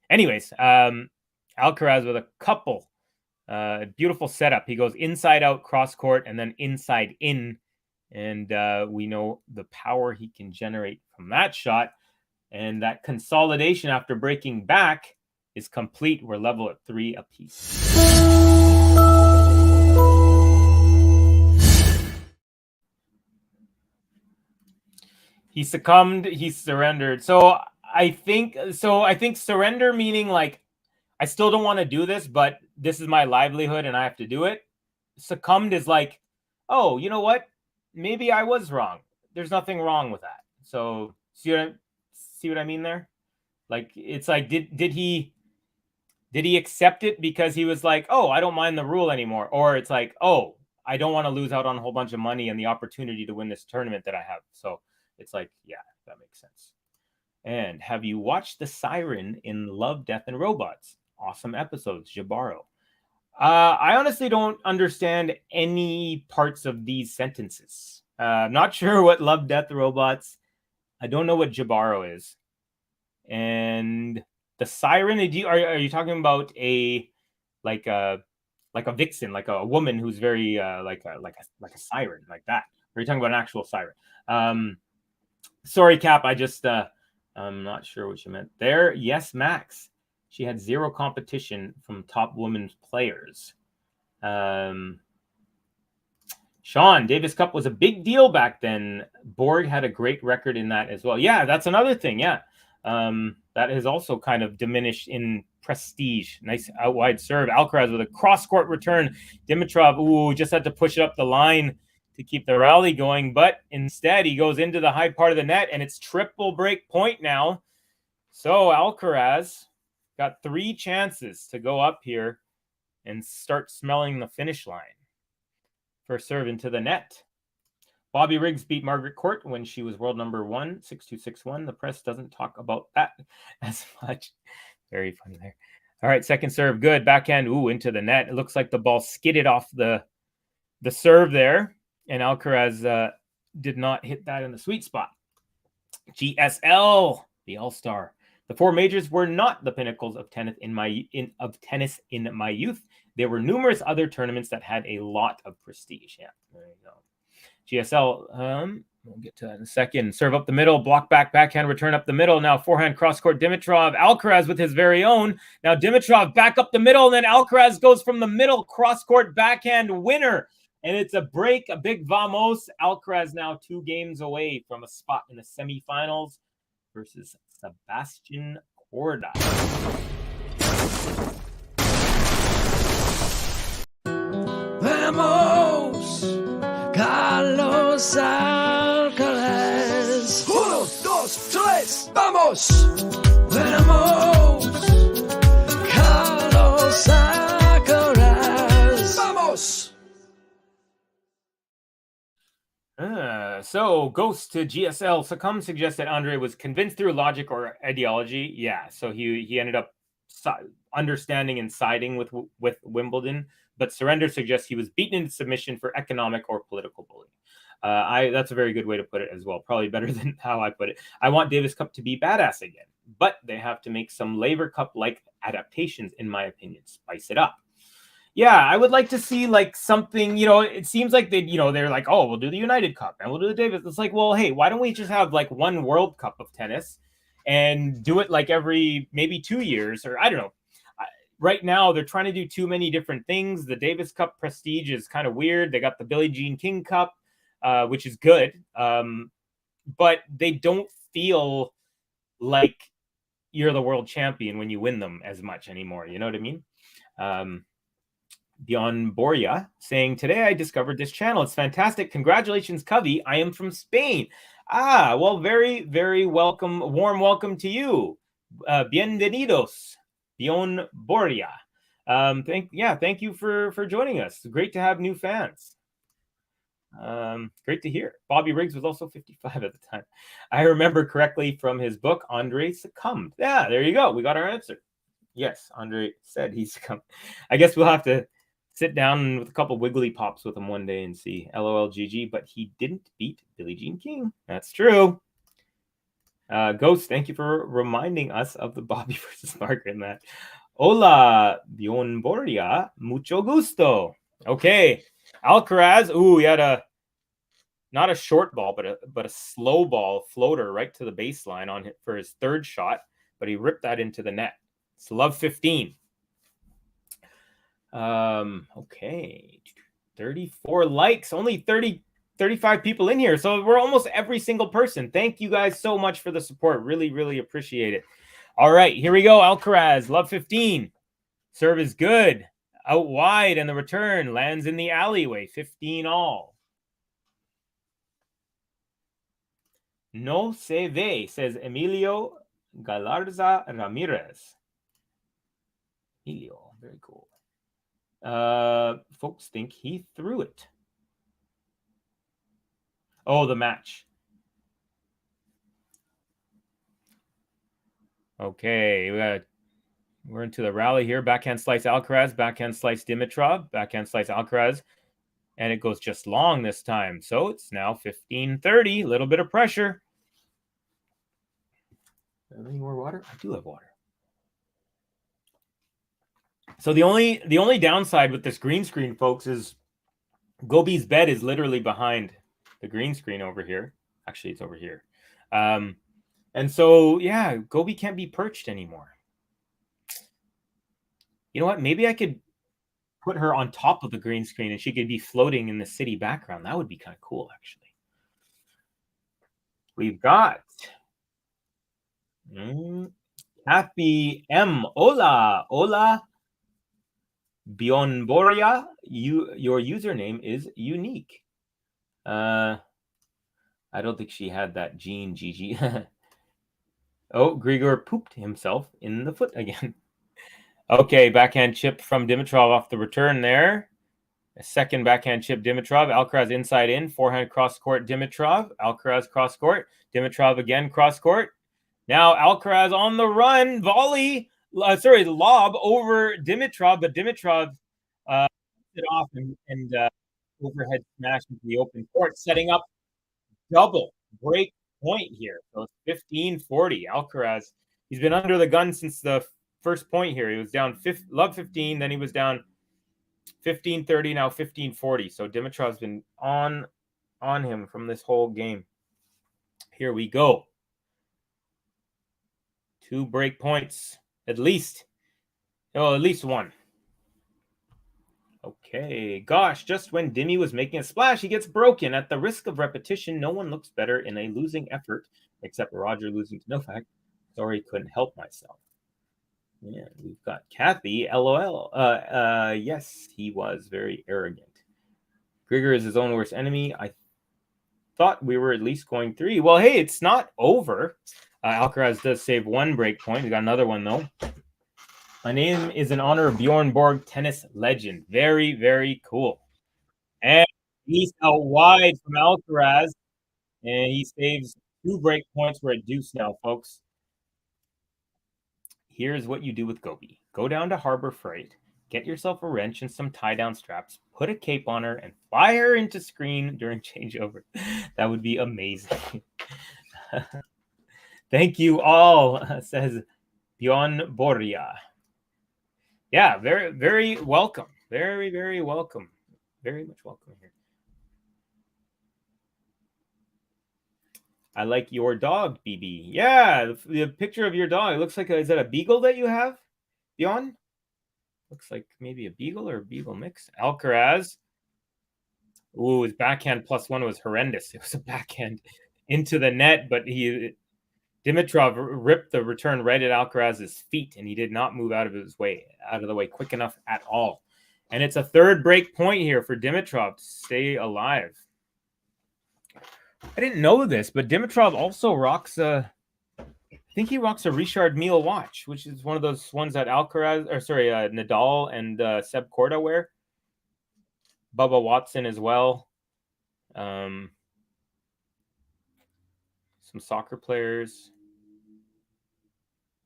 anyways, Alcaraz with a couple beautiful setup. He goes inside out cross court and then inside in. And we know the power he can generate from that shot. And that consolidation after breaking back is complete. We're level at 3 apiece. He succumbed. He surrendered. So I think surrender meaning like, I still don't want to do this, but this is my livelihood and I have to do it. Succumbed is like, oh, you know what? Maybe I was wrong. There's nothing wrong with that. So see what I mean there? Like, it's like, did he accept it because he was like, oh, I don't mind the rule anymore? Or it's like, oh, I don't want to lose out on a whole bunch of money and the opportunity to win this tournament that I have. So it's like, yeah, that makes sense. And have you watched The Siren in Love, Death, and Robots? Awesome episodes, Jabaro. I honestly don't understand any parts of these sentences. Not sure what Love, Death, Robots. I don't know what Jabaro is. And The Siren, are you talking about a vixen, like a woman who's very like a siren, like that? Or are you talking about an actual siren? Sorry, Cap. I'm not sure what you meant there. Yes, Max. She had zero competition from top women's players. Sean, Davis Cup was a big deal back then. Borg had a great record in that as well. Yeah, that's another thing. Yeah. That has also kind of diminished in prestige. Nice out wide serve. Alcaraz with a cross-court return. Dimitrov, just had to push it up the line to keep the rally going. But instead, he goes into the high part of the net, and it's triple break point now. So Alcaraz got 3 chances to go up here and start smelling the finish line. First serve into the net. Bobby Riggs beat Margaret Court when she was world number 1, 6-2, 6-1. The press doesn't talk about that as much. Very funny there. All right, second serve, good. Backhand, into the net. It looks like the ball skidded off the serve there, and Alcaraz did not hit that in the sweet spot. GSL, the All-Star. The 4 majors were not the pinnacles of tennis in my youth. There were numerous other tournaments that had a lot of prestige. Yeah, there you go. GSL, we'll get to that in a second. Serve up the middle, block back, backhand, return up the middle. Now forehand, cross-court, Dimitrov. Alcaraz with his very own. Now Dimitrov back up the middle, and then Alcaraz goes from the middle, cross-court, backhand, winner. And it's a break, a big vamos. Alcaraz now 2 games away from a spot in the semifinals versus Sebastian Corda. Vamos, Carlos Alcaraz. 1, 2, 3, vamos. Vamos, Carlos Alcaraz. Vamos. So Ghost to GSL. Succumb suggests that Andre was convinced through logic or ideology. Yeah, so he ended up understanding and siding with Wimbledon, but surrender suggests he was beaten into submission for economic or political bullying. That's a very good way to put it as well. Probably better than how I put it. I want Davis Cup to be badass again, but they have to make some Laver Cup-like adaptations, in my opinion. Spice it up. Yeah, I would like to see like something, it seems like they're like, oh, we'll do the United Cup and we'll do the Davis. It's like, well, hey, why don't we just have like one World Cup of tennis and do it like every maybe 2 years, or I don't know. Right now, they're trying to do too many different things. The Davis Cup prestige is kind of weird. They got the Billie Jean King Cup, which is good. But they don't feel like you're the world champion when you win them as much anymore. You know what I mean? Beyond Boria saying, today I discovered this channel. It's fantastic. Congratulations, Covey. I am from Spain. Well, very, very welcome. Warm welcome to you. Bienvenidos. Beyond Boria. Thank you for joining us. Great to have new fans. Great to hear. Bobby Riggs was also 55 at the time. I remember correctly from his book, Andre succumbed. Yeah, there you go. We got our answer. Yes, Andre said he succumbed. I guess we'll have to sit down with a couple wiggly pops with him one day and see. LOL GG, but he didn't beat Billie Jean King. That's true. Ghost, thank you for reminding us of the Bobby versus Margaret match. Hola, Bionboria, mucho gusto. Okay, Alcaraz. Ooh, he had not a short ball, but a slow ball floater right to the baseline on for his third shot, but he ripped that into the net. It's love 15. Okay, 34 likes, only 35 people in here, so we're almost every single person. Thank you guys so much for the support. Really, really appreciate it. All right, here we go. Alcaraz, love 15. Serve is good. Out wide, and the return lands in the alleyway. 15 all. No se ve, says Emilio Galarza Ramirez. Emilio, very cool. Folks think he threw it. Oh, the match. Okay, we're into the rally here. Backhand slice Alcaraz, backhand slice Dimitrov, backhand slice Alcaraz, and it goes just long this time. So it's now 15-30. A little bit of pressure. Any more water? I do have water. So the only downside with this green screen, folks, is Gobi's bed is literally behind the green screen over here. Actually, it's over here. And so, yeah, Gobi can't be perched anymore. You know what? Maybe I could put her on top of the green screen and she could be floating in the city background. That would be kind of cool, actually. We've got Happy M. Hola. Bionboria. Your username is unique. I don't think she had that gene, Gigi. Oh, Grigor pooped himself in the foot again. Okay, backhand chip from Dimitrov off the return there. A second backhand chip, Dimitrov. Alcaraz inside in. Forehand cross court, Dimitrov. Alcaraz cross court. Dimitrov again cross court. Now Alcaraz on the run. Volley. Lob over Dimitrov, but Dimitrov it off and overhead smash into the open court, setting up double break point here. So it's 15-40. Alcaraz, he's been under the gun since the first point here. He was down love 15, then he was down 15-30, now 15-40. So Dimitrov's been on him from this whole game. Here we go. 2 break points, at least. Oh, at least one. Okay, gosh, just when Dimmy was making a splash, he gets broken. At the risk of repetition, no one looks better in a losing effort, except Roger losing to Novak. Sorry, couldn't help myself. Yeah, we've got Kathy, LOL. Yes, he was very arrogant. Grigor is his own worst enemy. I thought we were at least going 3. Well, hey, it's not over. Alcaraz does save 1 break point. We got another one, though. My name is in honor of Bjorn Borg, tennis legend. Very, very cool. And he's out wide from Alcaraz. And he saves 2 break points. We're at deuce now, folks. Here's what you do with Gobi. Go down to Harbor Freight, get yourself a wrench and some tie-down straps, put a cape on her, and fly her into screen during changeover. That would be amazing. Thank you all, says Bjorn Boria. Yeah, very, very welcome. Very, very welcome. Very much welcome here. I like your dog, BB. Yeah, the picture of your dog. It looks like is that a beagle that you have, Bjorn? Looks like maybe a beagle or a beagle mix. Alcaraz. Ooh, his backhand +1 was horrendous. It was a backhand into the net, but Dimitrov ripped the return right at Alcaraz's feet, and he did not move out of the way quick enough at all. And it's a 3rd break point here for Dimitrov to stay alive. I didn't know this, but Dimitrov also rocks I think he rocks a Richard Mille watch, which is one of those ones that Nadal and Seb Korda wear. Bubba Watson as well. Some soccer players.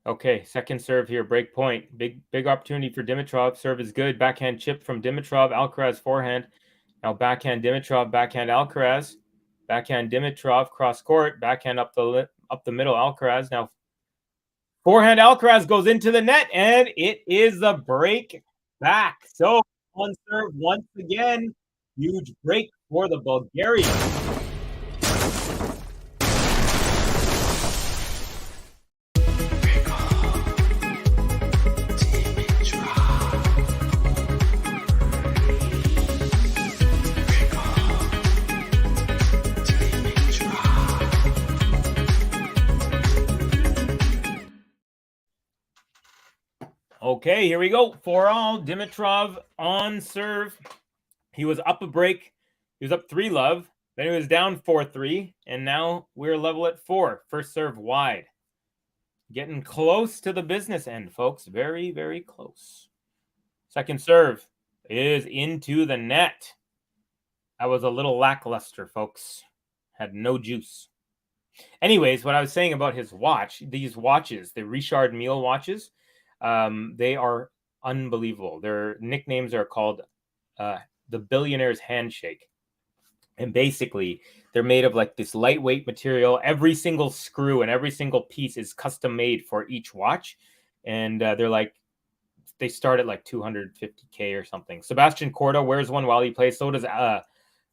Okay, second serve here, break point. Big opportunity for Dimitrov. Serve is good. Backhand chip from Dimitrov. Alcaraz forehand. Now backhand Dimitrov, backhand Alcaraz. Backhand Dimitrov, cross court. Backhand up the middle, Alcaraz. Now forehand Alcaraz goes into the net, and it is a break back. So on serve once again. Huge break for the Bulgarian. Okay, here we go. 4-all. Dimitrov on serve. He was up a break. He was up 3-love. Then he was down 4-3. And now we're level at 4. First serve wide. Getting close to the business end, folks. Very, very close. Second serve is into the net. That was a little lackluster, folks. Had no juice. Anyways, what I was saying about his watch, these watches, the Richard Mille watches, they are unbelievable. Their nicknames are called the billionaire's handshake. And basically, they're made of like this lightweight material. Every single screw and every single piece is custom made for each watch. And they start at like 250K or something. Sebastian Corda wears one while he plays. So does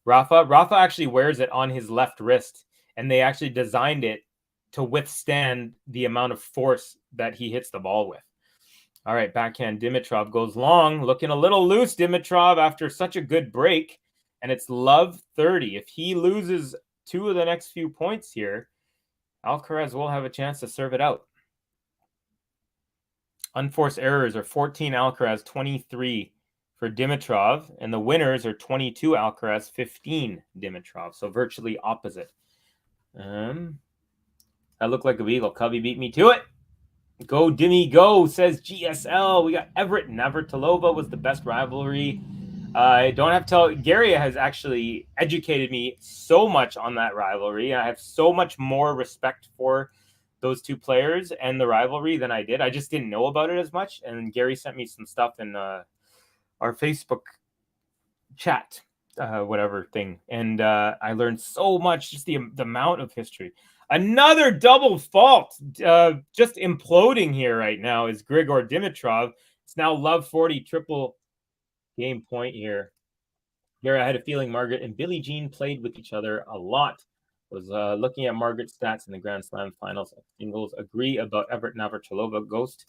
Rafa. Rafa actually wears it on his left wrist. And they actually designed it to withstand the amount of force that he hits the ball with. All right, backhand Dimitrov goes long, looking a little loose, Dimitrov, after such a good break, and it's love 30. If he loses 2 of the next few points here, Alcaraz will have a chance to serve it out. Unforced errors are 14 Alcaraz, 23 for Dimitrov, and the winners are 22 Alcaraz, 15 Dimitrov, so virtually opposite. I look like a beagle. Covey beat me to it. Go, Dimmy, go, says GSL. We got Everett. Navratilova was the best rivalry. I don't have to tell. Gary has actually educated me so much on that rivalry. I have so much more respect for those two players and the rivalry than I did. I just didn't know about it as much. And Gary sent me some stuff in our Facebook chat, whatever thing. And I learned so much, just the amount of history. Another double fault, just imploding here right now is Grigor Dimitrov. It's now love 40, triple game point here. Here I had a feeling Margaret and Billie Jean played with each other a lot. Was looking at Margaret's stats in the Grand Slam finals. Singles agree about Everett Navratilova ghost.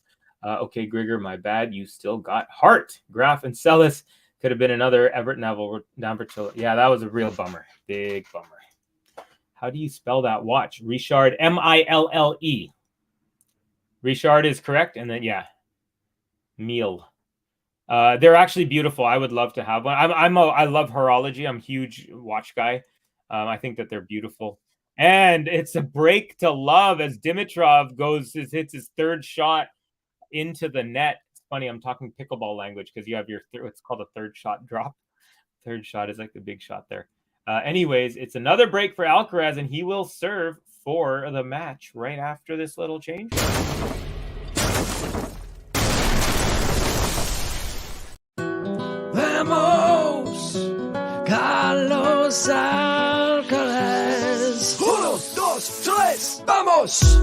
Okay, Grigor, my bad. You still got heart. Graf and Celis could have been another Everett Navratilova. Yeah, that was a real bummer. Big bummer. How do you spell that watch? Richard, M-I-L-L-E. Richard is correct. And then, yeah, Mille. They're actually beautiful. I would love to have one. I love horology. I'm a huge watch guy. I think that they're beautiful. And it's a break to love as Dimitrov hits his third shot into the net. It's funny, I'm talking pickleball language because you have it's called a third shot drop. Third shot is like the big shot there. Anyways, it's another break for Alcaraz, and he will serve for the match right after this little change. Vamos, Carlos Alcaraz. 1, 2, 3, vamos.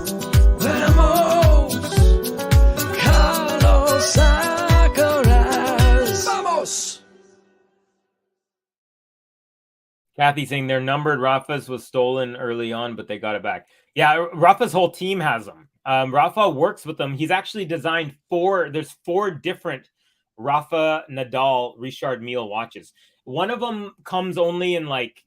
Vamos, Carlos Alcaraz. Vamos. Kathy saying they're numbered. Rafa's was stolen early on, but they got it back. Yeah, Rafa's whole team has them. Rafa works with them. He's actually designed there's 4 different Rafa Nadal Richard Mille watches. One of them comes only in like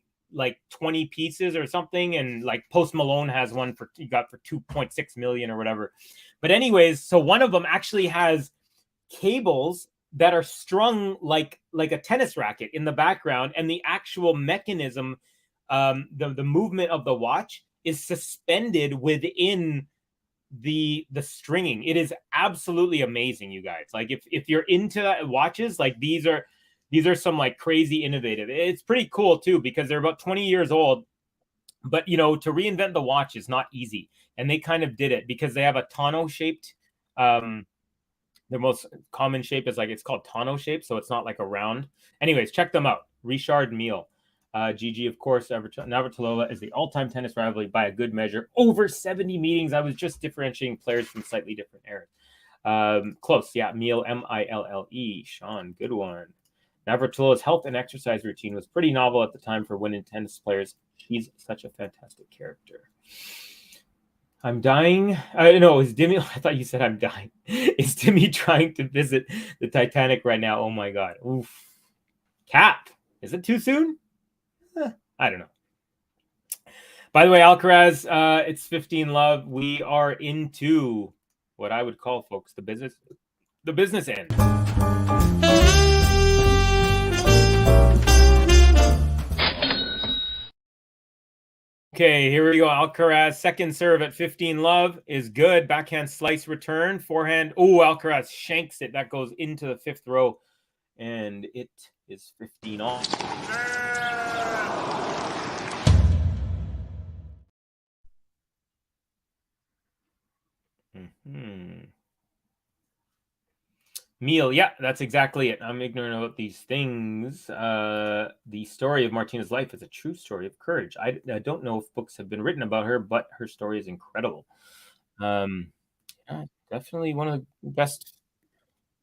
20 pieces or something, and like Post Malone has one he got for 2.6 million or whatever. But anyways, so one of them actually has cables that are strung like a tennis racket in the background, and the actual mechanism, the movement of the watch is suspended within the stringing. It is absolutely amazing, you guys. Like if you're into watches, like these are These are some like crazy innovative. It's pretty cool too, because they're about 20 years old. But, you know, to reinvent the watch is not easy. And they kind of did it because they have a tonneau shaped, their most common shape is like, it's called tonneau shape. So it's not like a round. Anyways, check them out. Richard Mille. GG, of course, Navratilova is the all-time tennis rivalry by a good measure. Over 70 meetings. I was just differentiating players from slightly different eras. Close. Yeah. Mille, Mille. Sean, good one. Navratilova's health and exercise routine was pretty novel at the time for women tennis players. She's such a fantastic character. I'm dying. No, is Dimi? I thought you said I'm dying. Is Dimi trying to visit the Titanic right now? Oh my God. Oof. Cap. Is it too soon? I don't know. By the way, Alcaraz, it's 15 love. We are into what I would call, folks, the business end. Okay, here we go. Alcaraz, second serve at 15 love is good. Backhand slice return. Forehand. Oh, Alcaraz shanks it. That goes into the fifth row. And it is 15 all. Mille, yeah, that's exactly it. I'm ignorant about these things. The story of Martina's life is a true story of courage. I don't know if books have been written about her, but her story is incredible. Yeah, definitely one of the best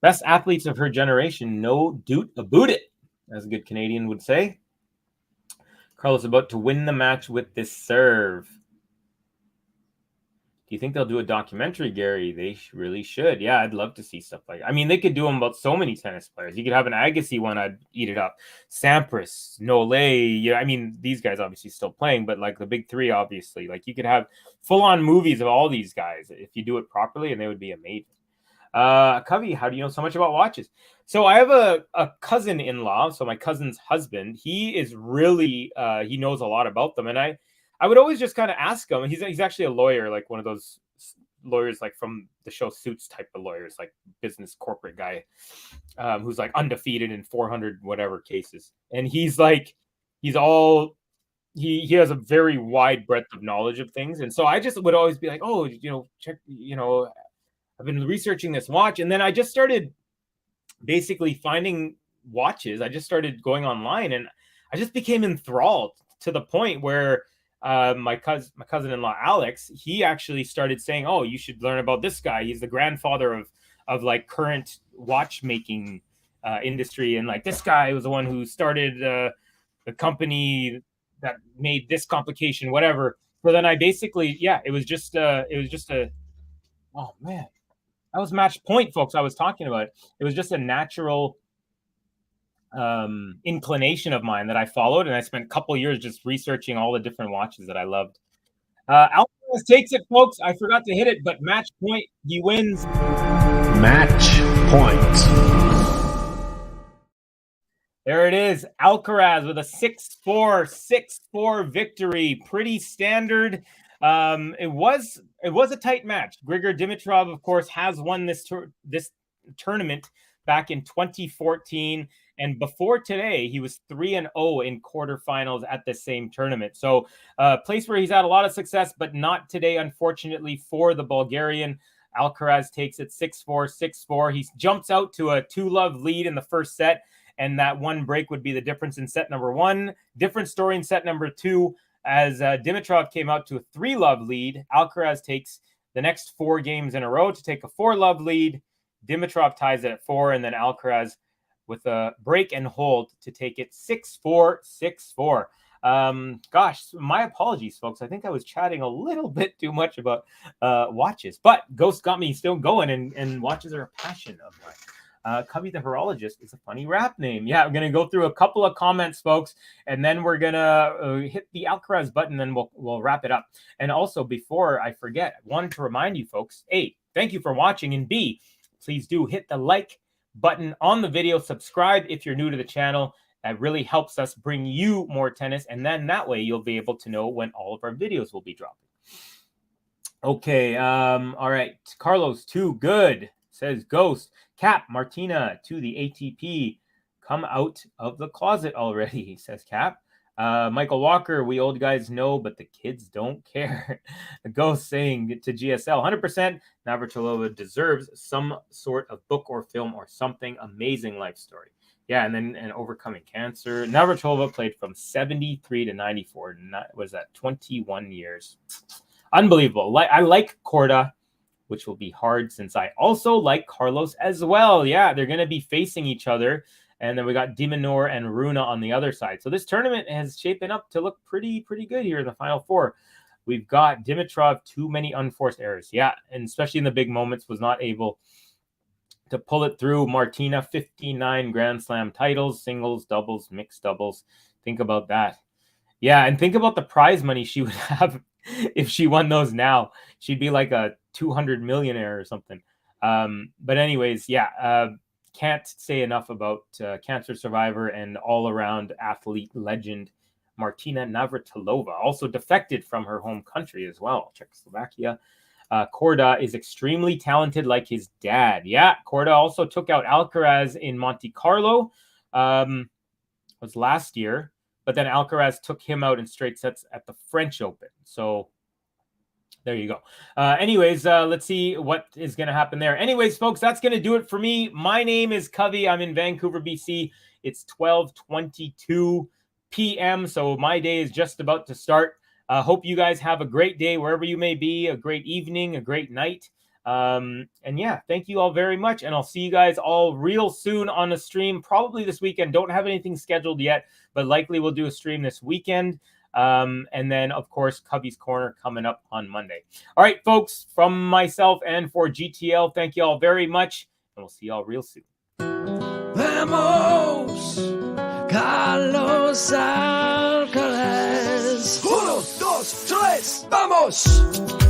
athletes of her generation. No doubt about it, as a good Canadian would say. Carlos about to win the match with this serve. Do you think they'll do a documentary, Gary? They really should. Yeah, I'd love to see stuff like that. I mean, they could do them about so many tennis players. You could have an Agassi one. I'd eat it up. Sampras, Nole. Yeah, I mean, these guys obviously still playing, but like the big three, obviously. Like you could have full-on movies of all these guys if you do it properly, and they would be amazing. Covey, how do you know so much about watches? So I have a cousin-in-law, so my cousin's husband. He is really, he knows a lot about them, and I would always just kind of ask him. He's actually a lawyer, like one of those lawyers like from the show Suits type of lawyers, like business corporate guy, who's like undefeated in 400 whatever cases. And he's like, he has a very wide breadth of knowledge of things. And so I just would always be like, oh, check, I've been researching this watch. And then I just started basically finding watches. I just started going online and I just became enthralled to the point where my cousin-in-law Alex, he actually started saying, oh, you should learn about this guy. He's the grandfather of like current watchmaking industry, and like this guy was the one who started the company that made this complication, whatever. So then I basically, it was just a oh man, that was match point, folks. I was talking about it was just a natural inclination of mine that I followed, and I spent a couple years just researching all the different watches that I loved. Alcaraz takes it, folks. I forgot to hit it, but match point, he wins. Match point. There it is. Alcaraz with a 6-4, 6-4 victory. Pretty standard. It was a tight match. Grigor Dimitrov, of course, has won this tournament back in 2014. And before today, he was 3-0 in quarterfinals at the same tournament. So a place where he's had a lot of success, but not today, unfortunately, for the Bulgarian. Alcaraz takes it 6-4, 6-4. He jumps out to a 2-love lead in the first set, and that one break would be the difference in set number one. Different story in set number two, as Dimitrov came out to a 3-love lead. Alcaraz takes the next 4 games in a row to take a 4-love lead. Dimitrov ties it at 4, and then Alcaraz with a break and hold to take it 6-4, 6-4. Gosh, my apologies, folks. I think I was chatting a little bit too much about watches, but Ghost got me still going, and watches are a passion of mine. Cubby the Horologist is a funny rap name. Yeah, I'm going to go through a couple of comments, folks, and then we're going to hit the Alcaraz button, and we'll wrap it up. And also, before I forget, I wanted to remind you, folks, A, thank you for watching, and B, please do hit the like button on the video. Subscribe if you're new to the channel. That really helps us bring you more tennis, and then that way you'll be able to know when all of our videos will be dropping. Okay, all right. Carlos, too good, says Ghost. Cap, Martina to the ATP come out of the closet already, says Cap. Michael Walker, we old guys know, but the kids don't care. The Ghost saying to GSL, 100% Navratilova deserves some sort of book or film or something. Amazing life story. Yeah, and overcoming cancer. Navratilova played from 73 to 94. Was that 21 years? Unbelievable. I like Korda, which will be hard since I also like Carlos as well. Yeah, they're going to be facing each other. And then we got Diminor and Runa on the other side. So this tournament has shaping up to look pretty good here in the Final Four. We've got Dimitrov, too many unforced errors. Yeah, and especially in the big moments, was not able to pull it through. Martina, 59 Grand Slam titles, singles, doubles, mixed doubles. Think about that. Yeah, and think about the prize money she would have if she won those now. She'd be like a 200 millionaire or something. But anyways, yeah, can't say enough about cancer survivor and all-around athlete legend Martina Navratilova. Also defected from her home country as well, Czechoslovakia. Korda is extremely talented like his dad. Yeah, Korda also took out Alcaraz in Monte Carlo. Was last year. But then Alcaraz took him out in straight sets at the French Open. So there you go. Anyways, let's see what is going to happen there. Anyways, folks, that's going to do it for me. My name is Covey. I'm in Vancouver, BC. It's 12:22 p.m. So my day is just about to start. Hope you guys have a great day wherever you may be, a great evening, a great night. And yeah, thank you all very much. And I'll see you guys all real soon on a stream, probably this weekend. Don't have anything scheduled yet, but likely we'll do a stream this weekend. And then, of course, Cubby's Corner coming up on Monday. All right, folks, from myself and for GTL, thank you all very much. And we'll see you all real soon. Vamos, Carlos Alcaraz. 1, 2, 3, vamos!